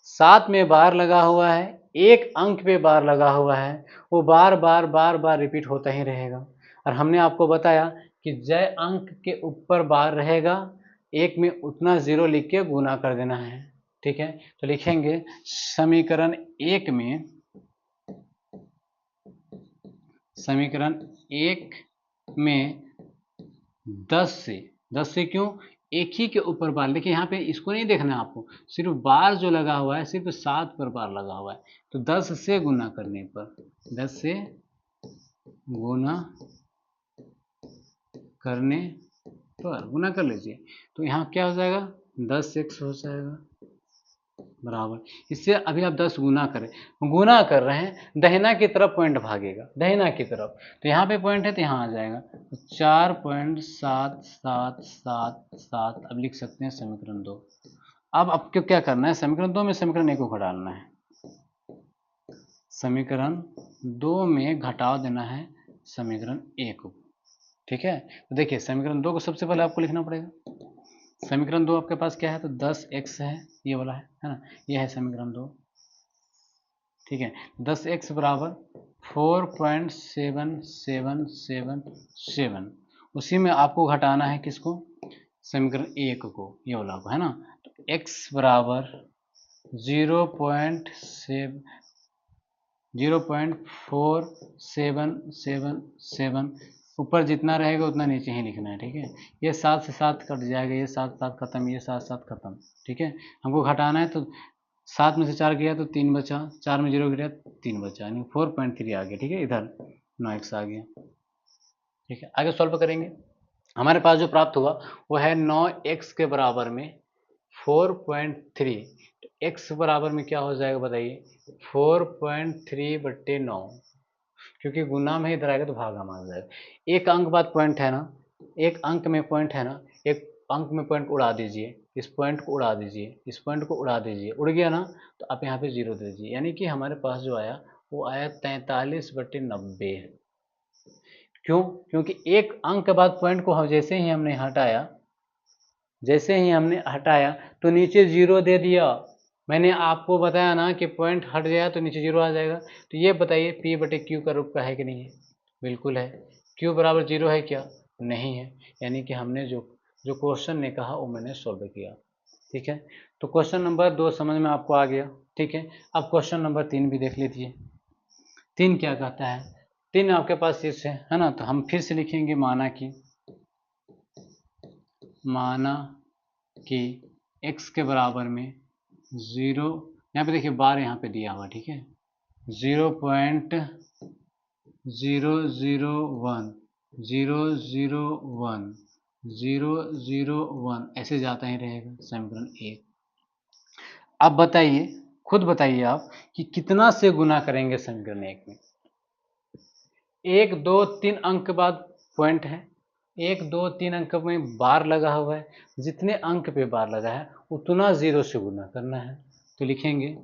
7 में बार लगा हुआ है, एक अंक पे बार लगा हुआ है, वो बार बार बार बार रिपीट होता ही रहेगा। और हमने आपको बताया कि जय अंक के ऊपर बार रहेगा, एक में उतना जीरो लिख के गुना कर देना है, ठीक है। तो लिखेंगे समीकरण एक में 10 से क्यों, एक ही के ऊपर बार, देखिए यहाँ पे इसको नहीं देखना है आपको, सिर्फ बार जो लगा हुआ है सिर्फ 7 पर बार लगा हुआ है, तो 10 से गुना करने पर, 10 से गुना करने पर, गुना कर लीजिए, तो यहाँ क्या हो जाएगा, 10x हो जाएगा बराबर। इससे अभी आप 10 गुना करें, गुना कर रहे हैं, दहिना की तरफ पॉइंट भागेगा, दहिना की तरफ, तो यहाँ पे पॉइंट है तो यहाँ आ जाएगा, तो 4.7777। अब लिख सकते हैं समीकरण 2। अब आपको क्या करना है, समीकरण 2 में समीकरण 1 को घटाना है, समीकरण 2 में घटाव देना है समीकरण 1 को, ठीक है। तो देखिए समीकरण 2 को सबसे पहले आपको लिखना पड़ेगा। समीकरण 2 आपके पास क्या है, तो 10x है, ये वाला है ना, ये है समीकरण 2, ठीक है। 10x बराबर 4.7777, उसी में आपको घटाना है किसको, समीकरण 1 को, ये वाला को, है ना। तो x बराबर 0.4777, ऊपर जितना रहेगा उतना नीचे ही लिखना है, ठीक है। ये 7 से 7 कट जाएगा, ये 7 7 खत्म, ये 7 7 खत्म, ठीक है। हमको घटाना है, तो 7 में से 4 गया तो 3 बचा, 4 में 0 गिरा 3 बचा, यानी 4.3 आ गया, ठीक है। इधर 9x आ गया, ठीक है। आगे सॉल्व करेंगे, हमारे पास जो प्राप्त हुआ वो है 9x के बराबर में 4.3, तो x बराबर में क्या हो जाएगा बताइए, 4.3/9, क्योंकि गुना में इधर आएगा तो भागा में आ जाएगा। एक अंक बाद पॉइंट है ना, एक अंक में पॉइंट है ना, एक अंक में पॉइंट उड़ा दीजिए, इस पॉइंट को उड़ा दीजिए, इस पॉइंट को उड़ा दीजिए, उड़ गया ना, तो आप यहाँ पे 0 दे दीजिए, यानी कि हमारे पास जो आया वो आया 43/90। क्यों, क्योंकि एक अंक के बाद पॉइंट को हम जैसे ही हमने हटाया, जैसे ही हमने हटाया तो नीचे 0 दे दिया। मैंने आपको बताया ना कि पॉइंट हट गया तो नीचे 0 आ जाएगा। तो ये बताइए P/Q का रूप का है कि नहीं है, बिल्कुल है। Q बराबर 0 है क्या, नहीं है, यानी कि हमने जो जो क्वेश्चन ने कहा वो मैंने सोल्व किया, ठीक है। तो क्वेश्चन नंबर 2 समझ में आपको आ गया, ठीक है। अब क्वेश्चन नंबर 3 भी देख लीजिए। 3 क्या कहता है, 3 आपके पास शीर्ष है ना, तो हम फिर से लिखेंगे माना कि x के बराबर में 0, यहाँ पे देखिए बार यहाँ पे दिया हुआ, ठीक है, 0.001 001 ऐसे जाता ही रहेगा समीकरण 1। अब बताइए, खुद बताइए आप कि कितना से गुना करेंगे समीकरण 1 में। 1 2 3 अंक के बाद पॉइंट है, 1 2 3 अंक में बार लगा हुआ है, जितने अंक पे बार लगा है उतना 0 से गुना करना है। तो लिखेंगे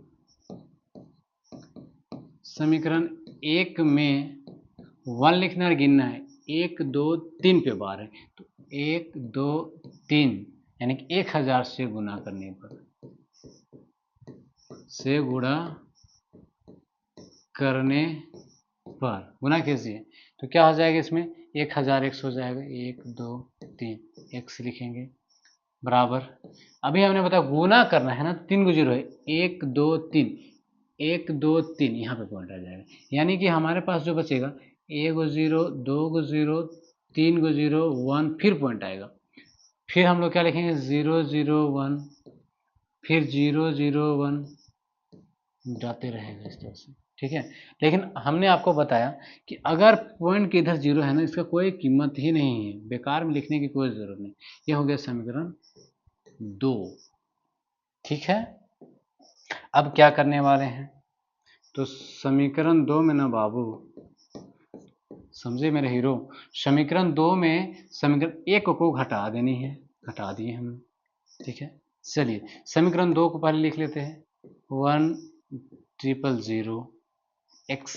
समीकरण 1 में 1 लिखना है, गिनना है, 1 2 3 पे बार है, तो 1 2 3 यानी कि 1000 से गुना करने पर, से गुणा करने पर गुना कीजिए तो क्या हो जाएगा, इसमें 1000x हो जाएगा, 1 2 3 x लिखेंगे बराबर। अभी हमने बताया गुना करना है ना, 3 को 0 है, 1 2 3, 1 2 3 यहाँ पे पॉइंट आ जाएगा, यानी कि हमारे पास जो बचेगा 1 को 0 2 को 0 3 को 0 1 फिर पॉइंट आएगा, फिर हम लोग क्या लिखेंगे 0 0 1 फिर 0 0 1 जाते रहेगा इस तरह से, ठीक है। लेकिन हमने आपको बताया कि अगर पॉइंट के इधर 0 है ना, इसका कोई कीमत ही नहीं है, बेकार में लिखने की कोई ज़रूरत नहीं। ये हो गया समीकरण 2, ठीक है। अब क्या करने वाले हैं, तो समीकरण 2 में ना बाबू, समझे मेरे हीरो, समीकरण 2 में समीकरण 1 को घटा देनी है, घटा दिए हमने, ठीक है। चलिए समीकरण 2 को पहले लिख लेते हैं, 1 000 x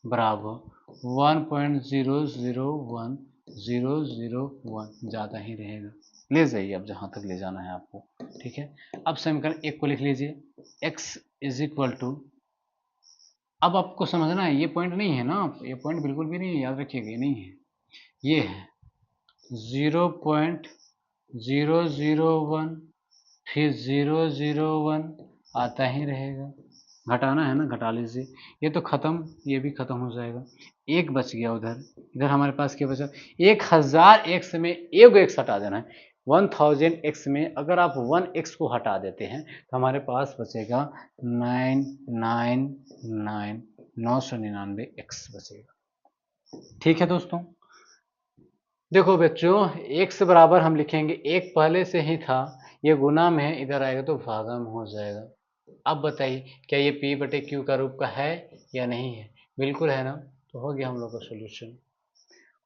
बराबर 1.001001 ज़्यादा ही रहेगा, ले जाइए अब जहाँ तक ले जाना है आपको, ठीक है। अब समीकरण 1 को लिख लीजिए, x इज इक्वल टू, अब आपको समझना है ये पॉइंट नहीं है ना, ये पॉइंट बिल्कुल भी नहीं है, याद रखिएगा ये नहीं है, ये है 0.001 फिर 001 आता ही रहेगा, घटाना है ना, घटा लीजिए, ये तो खत्म, ये भी खत्म हो जाएगा, एक बच गया उधर, इधर हमारे पास क्या बचा, 1000x में एक x हटा देना है, 1000x में अगर आप 1x को हटा देते हैं तो हमारे पास बचेगा 999x बचेगा, ठीक है दोस्तों। देखो बच्चों, x बराबर हम लिखेंगे, एक पहले से ही था, ये गुना में है, इधर आएगा तो भागा में हो जाएगा। अब बताइए क्या ये p बटे q का रूप का है या नहीं है, बिल्कुल है ना, तो हो गया हम लोग का सोल्यूशन।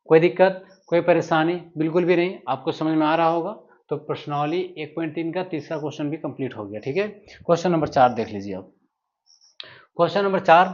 कोई दिक्कत, कोई परेशानी, बिल्कुल भी नहीं, आपको समझ में आ रहा होगा, तो प्रश्नावली 1.3 का तीसरा क्वेश्चन भी कंप्लीट हो गया, ठीक है। क्वेश्चन नंबर 4 देख लीजिए अब। क्वेश्चन नंबर 4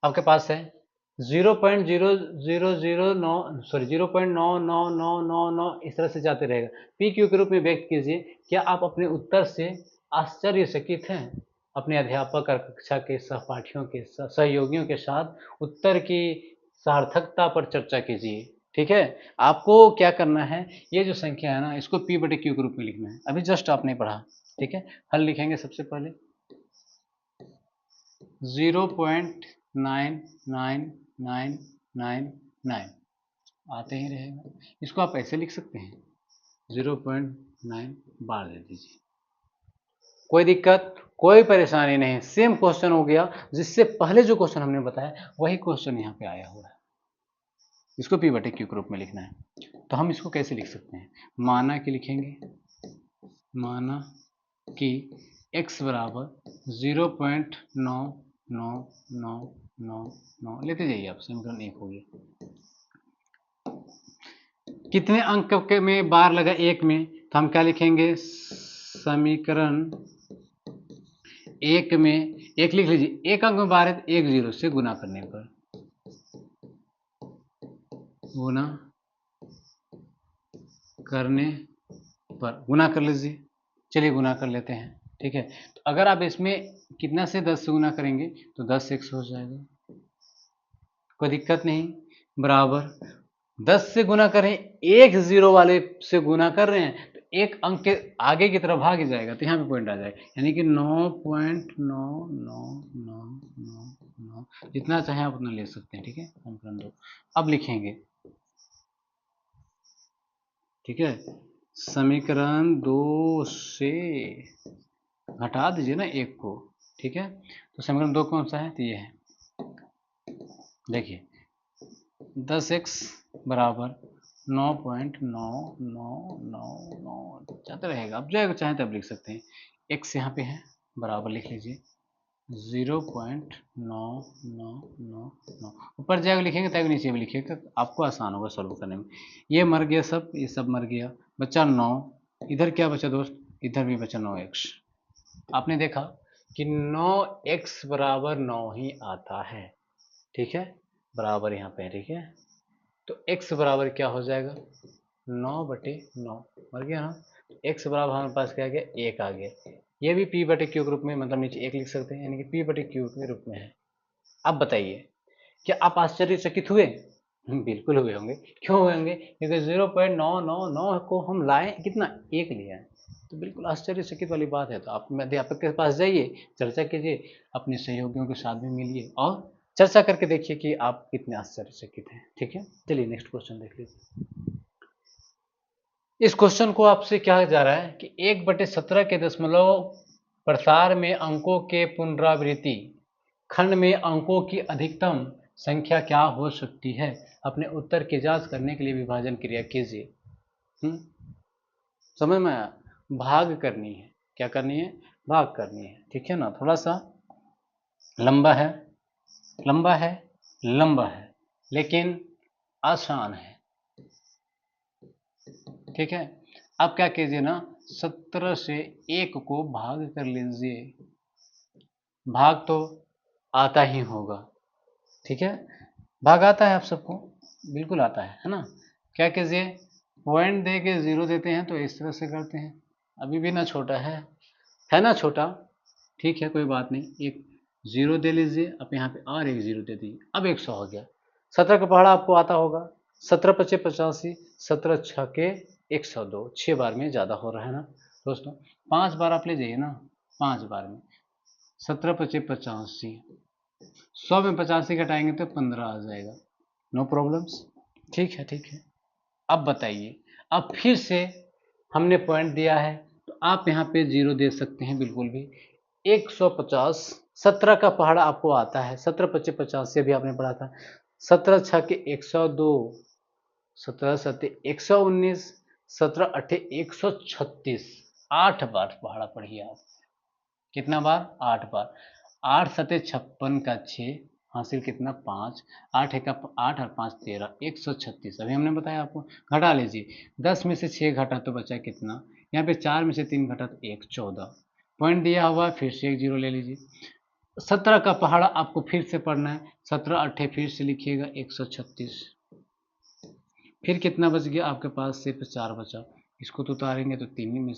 आपके पास है 0.00009 इस तरह से जाते रहेगा, पी क्यू के रूप में व्यक्त कीजिए। क्या आप अपने उत्तर से आश्चर्यचकित हैं? अपने अध्यापक और कक्षा के सहपाठियों के सहयोगियों के साथ उत्तर की सार्थकता पर चर्चा कीजिए, ठीक है। आपको क्या करना है, ये जो संख्या है ना, इसको पी बटे क्यू के रूप में लिखना है, अभी जस्ट आपने पढ़ा, ठीक है। हल लिखेंगे सबसे पहले 0.9999 आते ही रहेगा, इसको आप ऐसे लिख सकते हैं 0.9 बार दे दीजिए, कोई दिक्कत, कोई परेशानी नहीं, सेम क्वेश्चन हो गया, जिससे पहले जो क्वेश्चन हमने बताया वही क्वेश्चन यहाँ पे आया हुआ है, इसको पी बटे क्यू के रूप में लिखना है। तो हम इसको कैसे लिख सकते हैं, माना कि लिखेंगे, माना कि x बराबर 0.99999 लेते जाइए आप, समीकरण 1 हो गया। कितने अंक के में बार लगा, 1 में, तो हम क्या लिखेंगे, समीकरण 1 में 1 लिख लीजिए, 1 अंक में बार है तो 1 0 से गुना करने पर, गुना करने पर गुना कर लीजिए, चलिए गुना कर लेते हैं, ठीक है। तो अगर आप इसमें कितना से 10 से गुना करेंगे तो 10x हो जाएगा, कोई दिक्कत नहीं, बराबर 10 से गुना करें, एक 0 वाले से गुना कर रहे हैं तो एक अंक के आगे की तरफ भाग जाएगा, तो यहाँ पे पॉइंट आ जाएगा, यानी कि 9.9999, जितना चाहे आप उतना ले सकते हैं, ठीक है। समीकरण 2 अब लिखेंगे, ठीक है, समीकरण 2 से घटा दीजिए ना 1 को, ठीक है। तो समीकरण 2 कौन सा है, तो ये है, देखिए 10x बराबर 9.9999 जाता रहेगा, अब जो चाहे तब लिख सकते हैं। x यहाँ पे है, बराबर लिख लीजिए 0.9999। ऊपर जाएगा लिखेंगे तब नीचे भी लिखेगा, आपको आसान होगा सॉल्व करने में। ये मर गया सब, ये सब मर गया, बचा 9। इधर क्या बचा दोस्त, इधर भी बचा 9x। आपने देखा कि 9x बराबर 9 ही आता है, ठीक है, बराबर यहाँ पे, ठीक है। तो x बराबर क्या हो जाएगा, 9/9, मर गया ना। x बराबर हमारे पास क्या आ गया, 1 आ गया। ये भी p/q के रूप में, मतलब नीचे 1 लिख सकते हैं, यानी कि p/q के रूप में है। अब बताइए, क्या आप आश्चर्यचकित हुए? बिल्कुल हुए होंगे। क्यों हुए होंगे? क्योंकि 0.999 को हम लाए कितना, 1 लिया है। तो बिल्कुल आश्चर्यचकित वाली बात है। तो आप अध्यापक के पास जाइए, चर्चा कीजिए, अपने सहयोगियों के साथ भी मिलिए और चर्चा करके देखिए कि आप कितने आश्चर्यचकित हैं, ठीक है। चलिए नेक्स्ट क्वेश्चन देख लीजिए। इस क्वेश्चन को आपसे क्या जा रहा है कि 1/17 के दशमलव प्रसार में अंकों के पुनरावृत्ति खंड में अंकों की अधिकतम संख्या क्या हो सकती है, अपने उत्तर की जांच करने के लिए विभाजन क्रिया कीजिए। समझ में आया? भाग करनी है, क्या करनी है, भाग करनी है, ठीक है ना। थोड़ा सा लंबा है, लंबा है, लंबा है, लेकिन आसान है, ठीक है। अब क्या कीजिए ना, 17 से 1 को भाग कर लीजिए, भाग तो आता ही होगा, ठीक है। भाग आता है आप सबको, बिल्कुल आता है ना। क्या कीजिए, पॉइंट दे के 0 देते हैं तो इस तरह से करते हैं। अभी भी ना छोटा है ना छोटा, ठीक है, कोई बात नहीं। एक 0 दे लीजिए, अब यहाँ पे और एक 0 दे दीजिए, अब 100 हो गया। 17 का पहाड़ा आपको आता होगा, 17×5 = 85, 17×6 = 102, 6 बार में ज़्यादा हो रहा है ना दोस्तों। 5 बार आप ले जाइए ना, 5 बार में 17×5 = 85, 100 में 85 घटाएंगे तो 15 आ जाएगा, नो प्रॉब्लम्स, ठीक है, ठीक है। अब बताइए, अब फिर से हमने पॉइंट दिया है तो आप यहाँ पे 0 दे सकते हैं, बिल्कुल भी 150। 17 का पहाड़ा आपको आता है, 17×5 = 85 से भी आपने पढ़ा था, 17×6 = 102, 17×7 = 119, 17×8 = 136। 8 बार पहाड़ा पढ़िए आप। कितना बार, 8 बार। 8×7 = 56 का 6 हासिल कितना, 5। 8 × 8 और 5 = 13, 136। अभी हमने बताया आपको, घटा लीजिए, 10 में से 6 घटा तो बचा कितना, यहाँ पे 4 में से 3 घटा तो 1, 14। पॉइंट दिया हुआ, फिर से एक 0 ले लीजिए। 17 का पहाड़ा आपको फिर से पढ़ना है, 17×8 फिर से लिखिएगा 136। फिर कितना बच गया आपके पास, सिर्फ 4 बचा। इसको तो उतारेंगे तो 3 में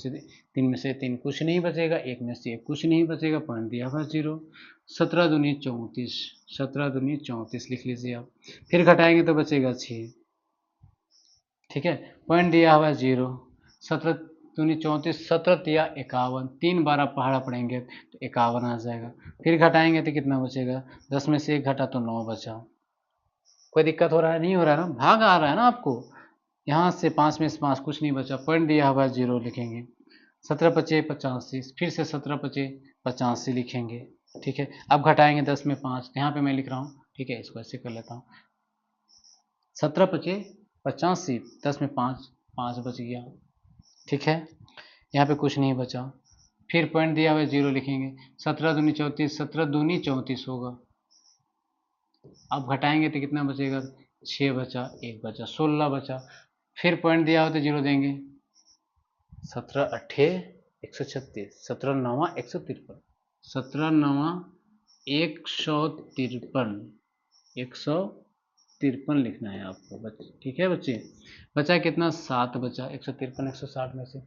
से 3 कुछ नहीं बचेगा, 1 में से 1 कुछ नहीं बचेगा, पॉइंट दिया हुआ 0। 17×2 = 34, 17×2 = 34 लिख लीजिए आप। फिर घटाएंगे तो बचेगा 6, ठीक है, पॉइंट दिया हुआ 0। 17×2 = 34, 17×3 = 51, 3 बार आप पहाड़ा पढ़ेंगे तो 51 आ जाएगा। फिर घटाएंगे तो कितना बचेगा, 10 में से 1 घटा तो 9 बचा। कोई दिक्कत हो रहा है, नहीं हो रहा है ना, भाग आ रहा है ना आपको। यहाँ से 5 में से 5 कुछ नहीं बचा, पॉइंट दिया हुआ 0 लिखेंगे। 17×5 = 85, फिर से 17×5 = 85 लिखेंगे, ठीक है। अब घटाएंगे 10 में 5, यहाँ पे मैं लिख रहा हूँ, ठीक है, इसको ऐसे कर लेता हूँ। 17×5 = 85, 10 में 5, 5 बच गया, ठीक है। यहाँ पे कुछ नहीं बचा, फिर पॉइंट दिया हुआ 0 लिखेंगे। 17×2 = 34, 17×2 = 34 होगा। अब घटाएंगे तो कितना बचेगा, 6 बचा, 1 बचा, 16 बचा। फिर पॉइंट दिया हो तो 0 देंगे। 17×8 = 136, 17×9 = 153, 17×9 = 153, 153 लिखना है आपको बच्चे, ठीक है बच्चे। बचा कितना, 7 बचा, 153 160 में से।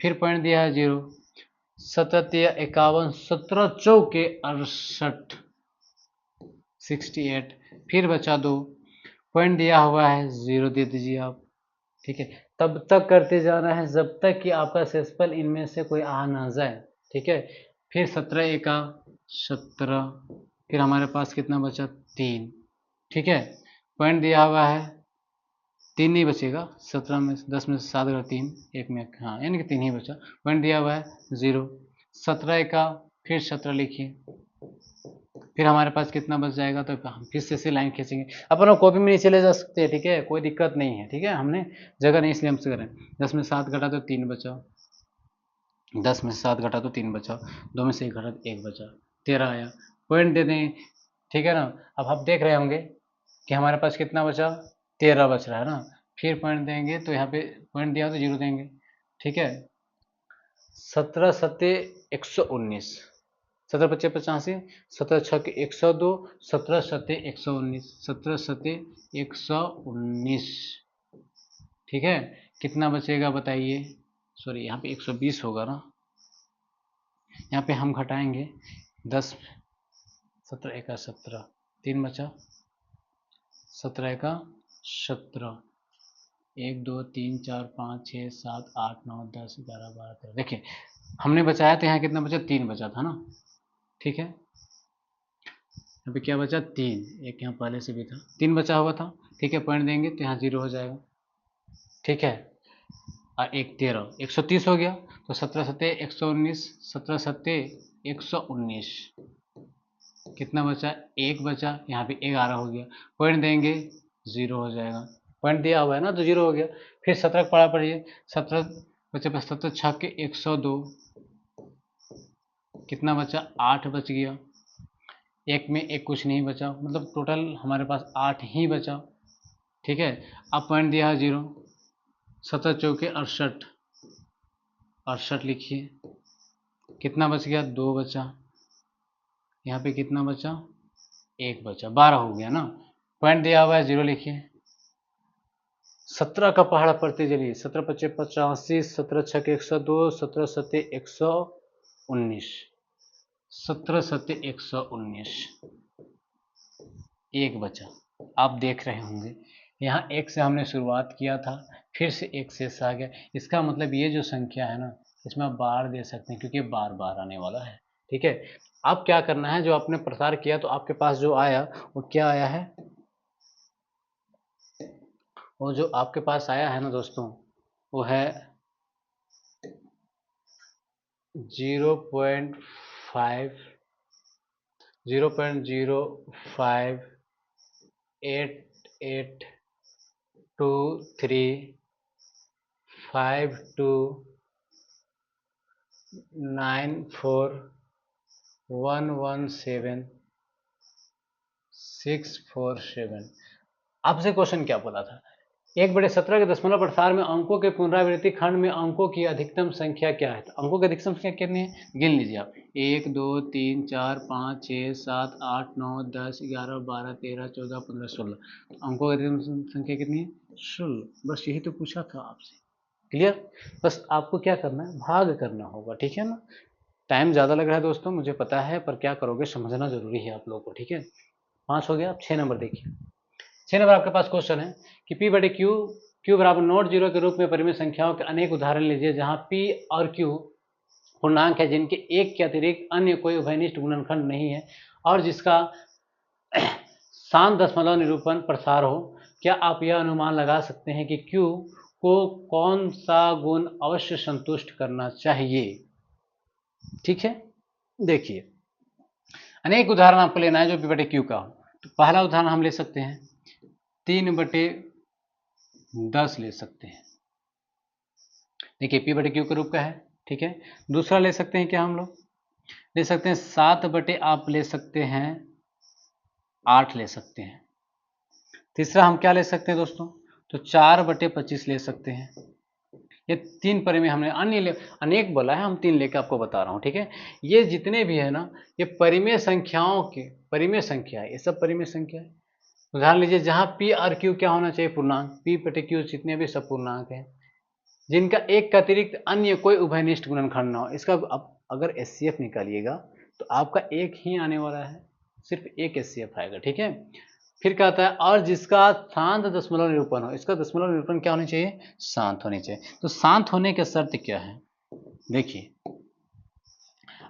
फिर पॉइंट दिया है 0। 17×3 = 51, 17×4 = 68, 68। फिर बचा 2, पॉइंट दिया हुआ है 0 दे दीजिए आप, ठीक है। तब तक करते जाना है जब तक कि आपका सेसफल इनमें से कोई आ ना जाए, ठीक है। फिर 17×1 = 17, फिर हमारे पास कितना बचा, 3, ठीक है। पॉइंट दिया हुआ है, 3 नहीं बचेगा, 17 में 10 में से 7 अगर 3, 1 में, हाँ, यानी कि 3 ही बचा। पॉइंट दिया हुआ है 0। 17×1 = फिर 17 लिखिए, फिर हमारे पास कितना बच जाएगा, तो हम फिर से लाइन खींचेंगे। अपन लोग कॉपी में नीचे ले जा सकते हैं, ठीक है, कोई दिक्कत नहीं है, ठीक है, हमने जगह नहीं इसलिए हमसे करें। 10 में 7 घटा तो 3 बचा, 10 में से 7 घटा तो 3 बचा, 2 में से 1 घटा तो 1 बचा, 13 आया। पॉइंट दे दें, ठीक है ना। अब आप देख रहे होंगे कि हमारे पास कितना बचा, 13 बच रहा है ना। फिर पॉइंट देंगे तो यहाँ पे पॉइंट दिया तो 0 देंगे, ठीक है। 17 सत्ते 119, 17 पच्चे 85, 17 छक्के 102, 17 सत्ते 119, 17 सत्ते 119, ठीक है। कितना बचेगा बताइए, सॉरी यहाँ पे 120 होगा ना, यहाँ पे हम घटाएंगे 10, 17 एका 17, 3 बचा, 17 एका 17, 1 2 3 4 5 6 7 8 9 10 11 12 13। देखिए हमने बचाया तो यहाँ कितना बचा, 3 बचा था ना, ठीक है। यहाँ पे क्या बचा, 3, एक यहाँ पहले से भी था, 3 बचा हुआ था, ठीक है। पॉइंट देंगे तो यहाँ 0 हो जाएगा, ठीक है। और 1 13, 130 हो गया, तो 17 सत्ते 119, 17 सत्ते 119, कितना बचा, 1 बचा, यहाँ पे 11 हो गया। पॉइंट देंगे 0 हो जाएगा, पॉइंट दिया हुआ है ना तो 0 हो गया। फिर 17 पढ़ा पढ़िए, 17 बचे 17 छक्के 102, कितना बचा, 8 बच गया, एक में एक कुछ नहीं बचा, मतलब टोटल हमारे पास 8 ही बचा, ठीक है। अब पॉइंट दिया है 0, 17 चौके 68, 68 लिखिए, कितना बच गया, 2 बचा, यहाँ पे कितना बचा, 1 बचा, 12 हो गया ना। पॉइंट दिया हुआ है 0 लिखिए। 17 का पहाड़ा पढ़ते चलिए, 17 पच्चे 85, 17 छक्के 102, 17 सत्ते 119, 17 सत्ते 119, 1 बचा। आप देख रहे होंगे यहाँ 1 से हमने शुरुआत किया था, फिर से 1 शेष आ गया। इसका मतलब ये जो संख्या है ना, इसमें आप बार दे सकते हैं क्योंकि बार बार आने वाला है, ठीक है। अब क्या करना है, जो आपने प्रसार किया तो आपके पास जो आया वो क्या आया है, वो जो आपके पास आया है ना दोस्तों, वो है 0.5, 0.82294117647। आपसे क्वेश्चन क्या बोला था, 1/17 के दशमलव प्रसार में अंकों के पुनरावृत्ति खंड में अंकों की अधिकतम संख्या क्या है। तो अंकों की अधिकतम संख्या कितनी है, गिन लीजिए आप, 1 2 3 4 5 6 7 8 9 10 11 12 13 14 15 16। अंकों की अधिकतम संख्या कितनी है, 16। बस यही तो पूछा था आपसे, क्लियर। बस आपको क्या करना है, भाग करना होगा, ठीक है ना। टाइम ज़्यादा लग रहा है दोस्तों, मुझे पता है, पर क्या करोगे, समझना जरूरी है आप लोगों को, ठीक है। 5 हो गया। अब 6 नंबर देखिए, 6 नंबर आपके पास क्वेश्चन है कि P बटे Q, Q बराबर नॉट जीरो के रूप में परिमेय संख्याओं के अनेक उदाहरण लीजिए जहां P और Q पूर्णांक है जिनके एक के अतिरिक्त अन्य कोई उभयनिष्ठ गुणनखंड नहीं है और जिसका शांत दशमलव निरूपण प्रसार हो। क्या आप यह अनुमान लगा सकते हैं कि Q को कौन सा गुण अवश्य संतुष्ट करना चाहिए, ठीक है। देखिए अनेक उदाहरण आपको लेना है जो P बटे Q का हो। तो पहला उदाहरण हम ले सकते हैं 3/10 ले सकते हैं, देखिए P बटे Q के रूप का है, ठीक है। दूसरा ले सकते हैं क्या, हम लोग ले सकते हैं 7 बटे, आप ले सकते हैं 8 ले सकते हैं। तीसरा हम क्या ले सकते हैं दोस्तों, तो 4/25 ले सकते हैं। ये 3 परिमेय हमने अनेक बोला है, हम 3 लेके आपको बता रहा हूँ, ठीक है। ये जितने भी है ना, ये परिमेय संख्याओं के परिमेय संख्या है, ये सब परिमेय संख्या है। उदाहरण लीजिए जहाँ P और Q क्या होना चाहिए, पूर्णांक, P बटे Q जितने भी सब पूर्णांक है जिनका एक का अतिरिक्त अन्य कोई उभयनिष्ठ गुणनखंड ना हो। इसका अब अगर HCF निकालिएगा तो आपका एक ही आने वाला है, सिर्फ एक HCF आएगा, ठीक है। फिर कहता है और जिसका शांत दशमलव निरूपण हो, इसका दशमलव निरूपण क्या होनी चाहिए, शांत होनी चाहिए। तो शांत होने के शर्त क्या है, देखिए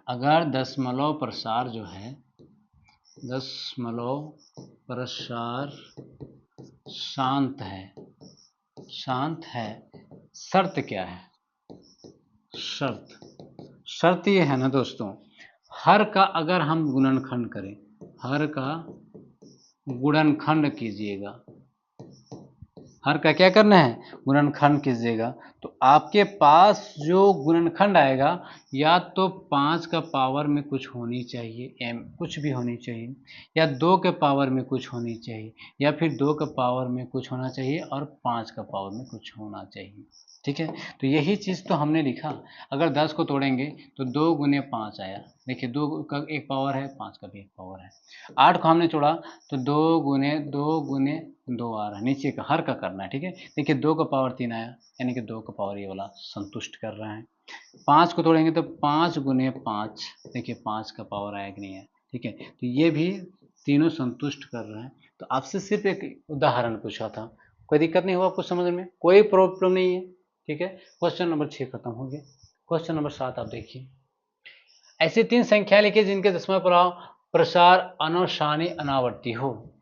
अगर दशमलव प्रसार जो है, दशमलव प्रसार शांत है, शांत है, शर्त क्या है, शर्त ये है ना दोस्तों, हर का अगर हम गुणनखंड करें, हर का गुणनखंड कीजिएगा। हर का क्या करना है, गुणनखंड कीजिएगा। तो आपके पास जो गुणनखंड आएगा या तो 5 का पावर में कुछ होनी चाहिए, एम कुछ भी होनी चाहिए, या 2 के पावर में कुछ होनी चाहिए, या फिर 2 का पावर में कुछ होना चाहिए और 5 का पावर में कुछ होना चाहिए। ठीक है, तो यही चीज़ तो हमने लिखा। अगर 10 को तोड़ेंगे तो 2 गुने 5 आया। देखिए 2 का एक पावर है, 5 का भी एक पावर है। 8 को हमने जोड़ा तो 2 गुने 2 आ रहा है, नीचे का हर का करना है। ठीक है, देखिए 2 का पावर 3 आया, यानी कि 2 का पावर ये वाला संतुष्ट कर रहा है। 5 को तोड़ेंगे तो 5 गुने 5, देखिए 5 का पावर आया कि नहीं है। ठीक है, तो ये भी तीनों संतुष्ट कर रहे हैं। तो आपसे सिर्फ एक उदाहरण पूछा था, कोई दिक्कत नहीं हुआ आपको समझ में, कोई प्रॉब्लम नहीं है। ठीक है, क्वेश्चन नंबर 6 खत्म हो गया। क्वेश्चन नंबर 7 आप देखिए, ऐसी 3 संख्या लिखिए जिनके दशमलव प्रसार अनशानी अनावर्ती हो,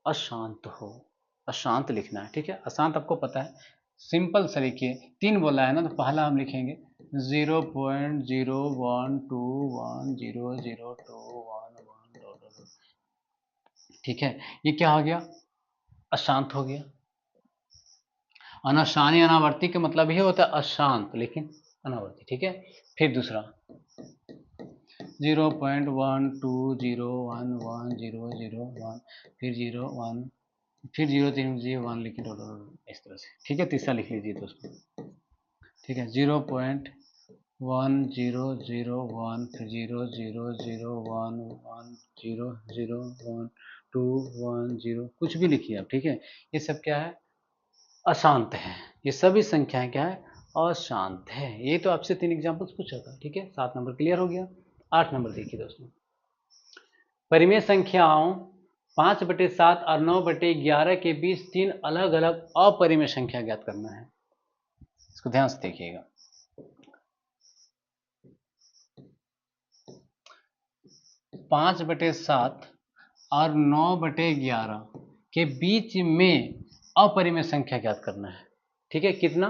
अशांत हो। अशांत लिखना है। ठीक है, अशांत आपको पता है, सिंपल से लिखिए। 3 बोला है ना, तो पहला हम लिखेंगे 0.0121002111। ठीक है, ये क्या हो गया, अशांत हो गया। अनशानी अनावर्ती का मतलब ही होता है अशांत लेकिन अनावर्ती। ठीक है, फिर दूसरा 0.1201110001, फिर 01, फिर 0 3 0 1 लिखिए इस तरह से। ठीक है, तीसरा लिख लीजिए दोस्तों। ठीक है, 0.1001, फिर 0 0 0 1 1 0 0 1 2 1 0, कुछ भी लिखिए आप। ठीक है, ये सब क्या है, अशांत है। ये सभी संख्याएं क्या है, अशांत है। ये तो आपसे 3 एग्जांपल्स पूछा था। ठीक है, 7 नंबर क्लियर हो गया। 8 नंबर देखिए दोस्तों, परिमेय संख्याओं 5/7 और 9/11 के बीच 3 अलग अलग अपरिमेय संख्या ज्ञात करना है। इसको ध्यान से देखिएगा। 5/7 और 9/11 के बीच में अपरिमेय संख्या ज्ञात करना है। ठीक है, कितना,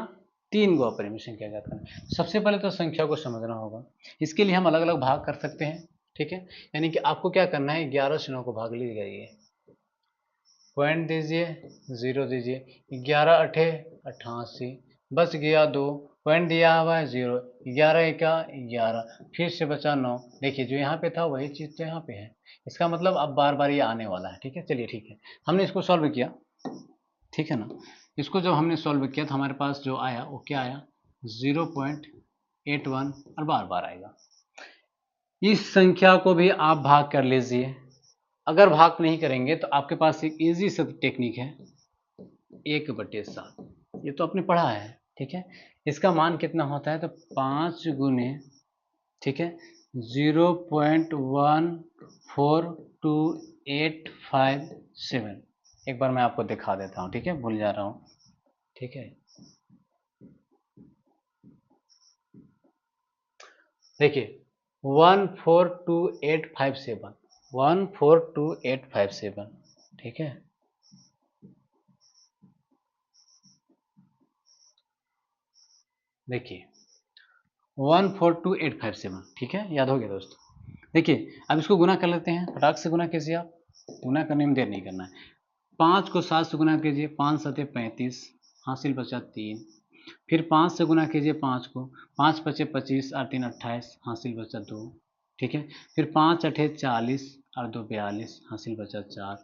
3 गो अपरिमेय संख्या ज्ञात करना है। सबसे पहले तो संख्या को समझना होगा। इसके लिए हम अलग अलग भाग कर सकते हैं। ठीक है, यानी कि आपको क्या करना है, 11 से 9 को भाग लीजिए, पॉइंट दीजिए, 0 दीजिए, 11 अठे 88, बच गया 2, पॉइंट दिया हुआ है 0, 11 एका 11, फिर से बचा 9। देखिए जो यहाँ पे था वही चीज़ तो यहाँ पे है, इसका मतलब अब बार बार ये आने वाला है। ठीक है, चलिए ठीक है, हमने इसको सॉल्व किया। ठीक है ना, इसको जब हमने सॉल्व किया तो हमारे पास जो आया वो क्या आया, 0.81 और बार बार आएगा। इस संख्या को भी आप भाग कर लीजिए। अगर भाग नहीं करेंगे तो आपके पास एक इजी सा टेक्निक है, 1/7, ये तो आपने पढ़ा है। ठीक है, इसका मान कितना होता है, तो 5 गुने, ठीक है, 0.142857। एक बार मैं आपको दिखा देता हूँ। ठीक है, भूल जा रहा हूँ। ठीक है, देखिए 142857, 142857। ठीक है, देखिए 142857। ठीक है, याद हो गया दोस्तों। देखिए अब इसको गुना कर लेते हैं, फटाक से गुना कीजिए आप, गुना करने में देर नहीं करना है। 5 को 7 से गुना कीजिए, 5 7 35, हासिल बचा 3। फिर 5 से गुना कीजिए 5 को, 5 5 25 और 3 28, हासिल बचा 2। ठीक है, फिर 5 8 40 और 2 42, हासिल बचा 4।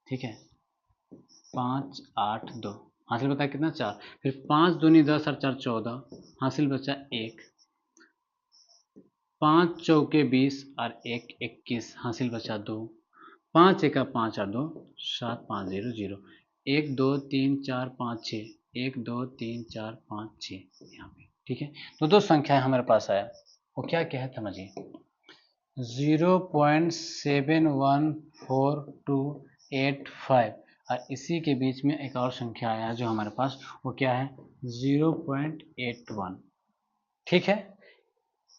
ठीक है, 5 8 2, हासिल बता कितना, 4। फिर 5 दूनी 10 और 4 14, हासिल बचा 1। 5 चौके 20 और 1 21, हासिल बचा 2। 5 एका 5 और 2 7, 5 0 0, 1 2 3 4 5 6, 1 2 3 4 5 6 यहाँ पे। ठीक है, तो दो संख्याएं हमारे पास आया, वो क्या क्या है समझिए, 0.714285 और इसी के बीच में एक और संख्या आया जो हमारे पास, वो क्या है, 0.81। ठीक है,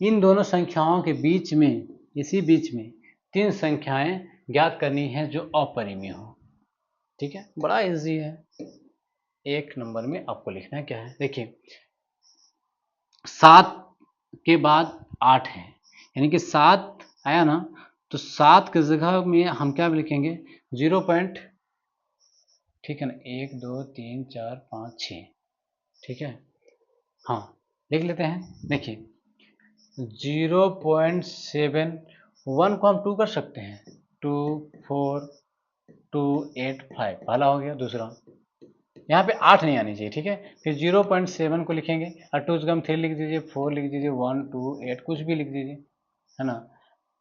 इन दोनों संख्याओं के बीच में, इसी बीच में 3 संख्याएं ज्ञात करनी है जो अपरिमेय हो। ठीक है, बड़ा इजी है। 1 नंबर में आपको लिखना है क्या है, देखिए 7 के बाद 8 है, यानी कि 7 आया ना, तो 7 की जगह में हम क्या लिखेंगे 0 पॉइंट, ठीक है ना, 1 2 3 4 5 6, ठीक है, हाँ लिख लेते हैं। देखिए 0.7, 1 को हम 2 कर सकते हैं, 2 4 2 8 5, पहला हो गया। दूसरा यहाँ पे 8 नहीं आनी चाहिए, ठीक है। फिर 0.7 को लिखेंगे और 2 जगह हम 3 लिख दीजिए, 4 लिख दीजिए, 1 2 8 कुछ भी लिख दीजिए, है ना।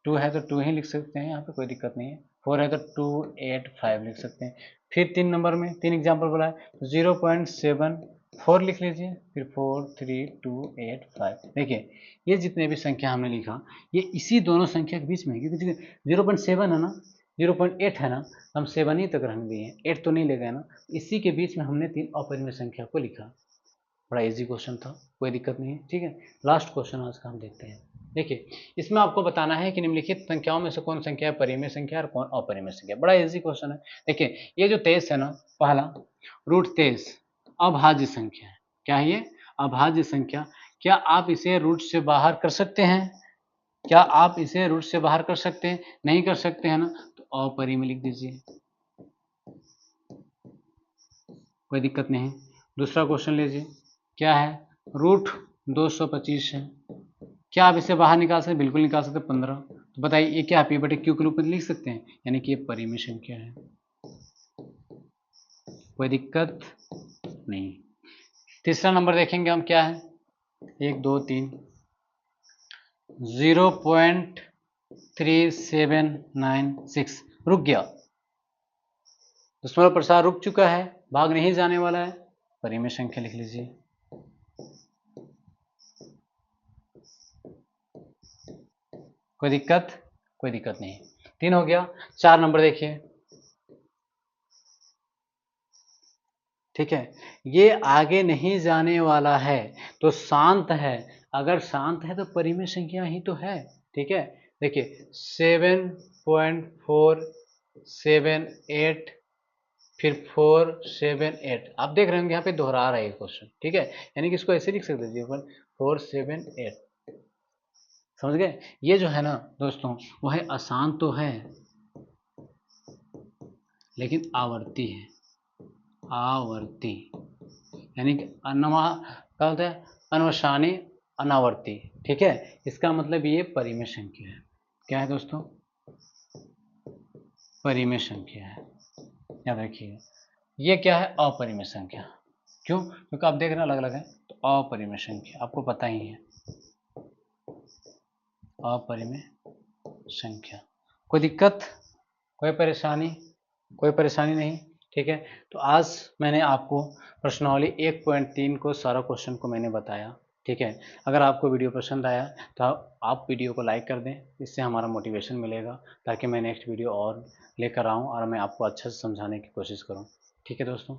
2 है तो 2 ही लिख सकते हैं, यहाँ पे कोई दिक्कत नहीं है। 4 है तो 2 8 5 लिख सकते हैं। फिर 3 नंबर में 3 एग्जाम्पल बोला है, 0.74 लिख लीजिए, फिर 4 3 2 8 5। देखिए ये जितने भी संख्या हमने लिखा ये इसी दोनों संख्या के बीच में है, क्योंकि 0.7 है ना, 0.8 है ना, हम 7 ही तक रहने दिए हैं, 8 तो नहीं ले गए ना। इसी के बीच में हमने 3 अपरिमेय संख्या को लिखा। बड़ा इजी क्वेश्चन था, कोई दिक्कत नहीं है, ठीक है। लास्ट क्वेश्चन आज का हम देखते हैं। देखिए इसमें आपको बताना है कि निम्नलिखित संख्याओं में से कौन संख्या परिमेय संख्या और कौन अपरिमेय संख्या। बड़ा इजी क्वेश्चन है। देखिए ये जो 23 है ना, पहला √23 अभाज्य संख्या है। क्या है ये? अभाज्य संख्या। क्या आप इसे रूट से बाहर कर सकते हैं? क्या आप इसे रूट से बाहर कर सकते हैं? नहीं कर सकते हैं ना, तो अपरिमेय लिख दीजिए, कोई दिक्कत नहीं। दूसरा क्वेश्चन लीजिए, क्या है? √225 है। क्या आप इसे बाहर निकाल सकते? बिल्कुल निकाल सकते, 15। तो बताइए ये क्या P बटे Q के रूप में लिख सकते हैं, यानी कि ये परिमेय संख्या है, कोई दिक्कत नहीं। तीसरा नंबर देखेंगे हम, क्या है? 1 2 3 0.3796 रुक गया, दशमलव प्रसार रुक चुका है, भाग नहीं जाने वाला है, परिमेय संख्या लिख लीजिए। कोई दिक्कत? कोई दिक्कत नहीं। 3 हो गया। 4 नंबर देखिए, ठीक है, ये आगे नहीं जाने वाला है तो शांत है। अगर शांत है तो परिमेय संख्या ही तो है, ठीक है। देखिए 7.478, फिर 478, आप देख रहे होंगे यहाँ पे दोहरा रहा है क्वेश्चन, ठीक है, यानी कि इसको ऐसे लिख सकते हैं 478, समझ गए। ये जो है ना दोस्तों, वो है आसान तो है लेकिन आवर्ती है, आवर्ती, यानी कि क्या होता है? अन्वसानी अनावर्ती, ठीक है। इसका मतलब ये परिमेय संख्या है। क्या है दोस्तों? परिमेय संख्या है, याद रखिए। ये क्या है? अपरिमेय संख्या। क्यों? क्योंकि आप देख रहे हैं अलग अलग है, तो अपरिमेय संख्या आपको पता ही है, अपरिमेय संख्या। कोई दिक्कत? कोई परेशानी? कोई परेशानी नहीं, ठीक है। तो आज मैंने आपको प्रश्नावली 1.3 को सारा क्वेश्चन को मैंने बताया, ठीक है। अगर आपको वीडियो पसंद आया तो आप वीडियो को लाइक कर दें, इससे हमारा मोटिवेशन मिलेगा ताकि मैं नेक्स्ट वीडियो और लेकर आऊँ और मैं आपको अच्छे से समझाने की कोशिश करूँ, ठीक है दोस्तों।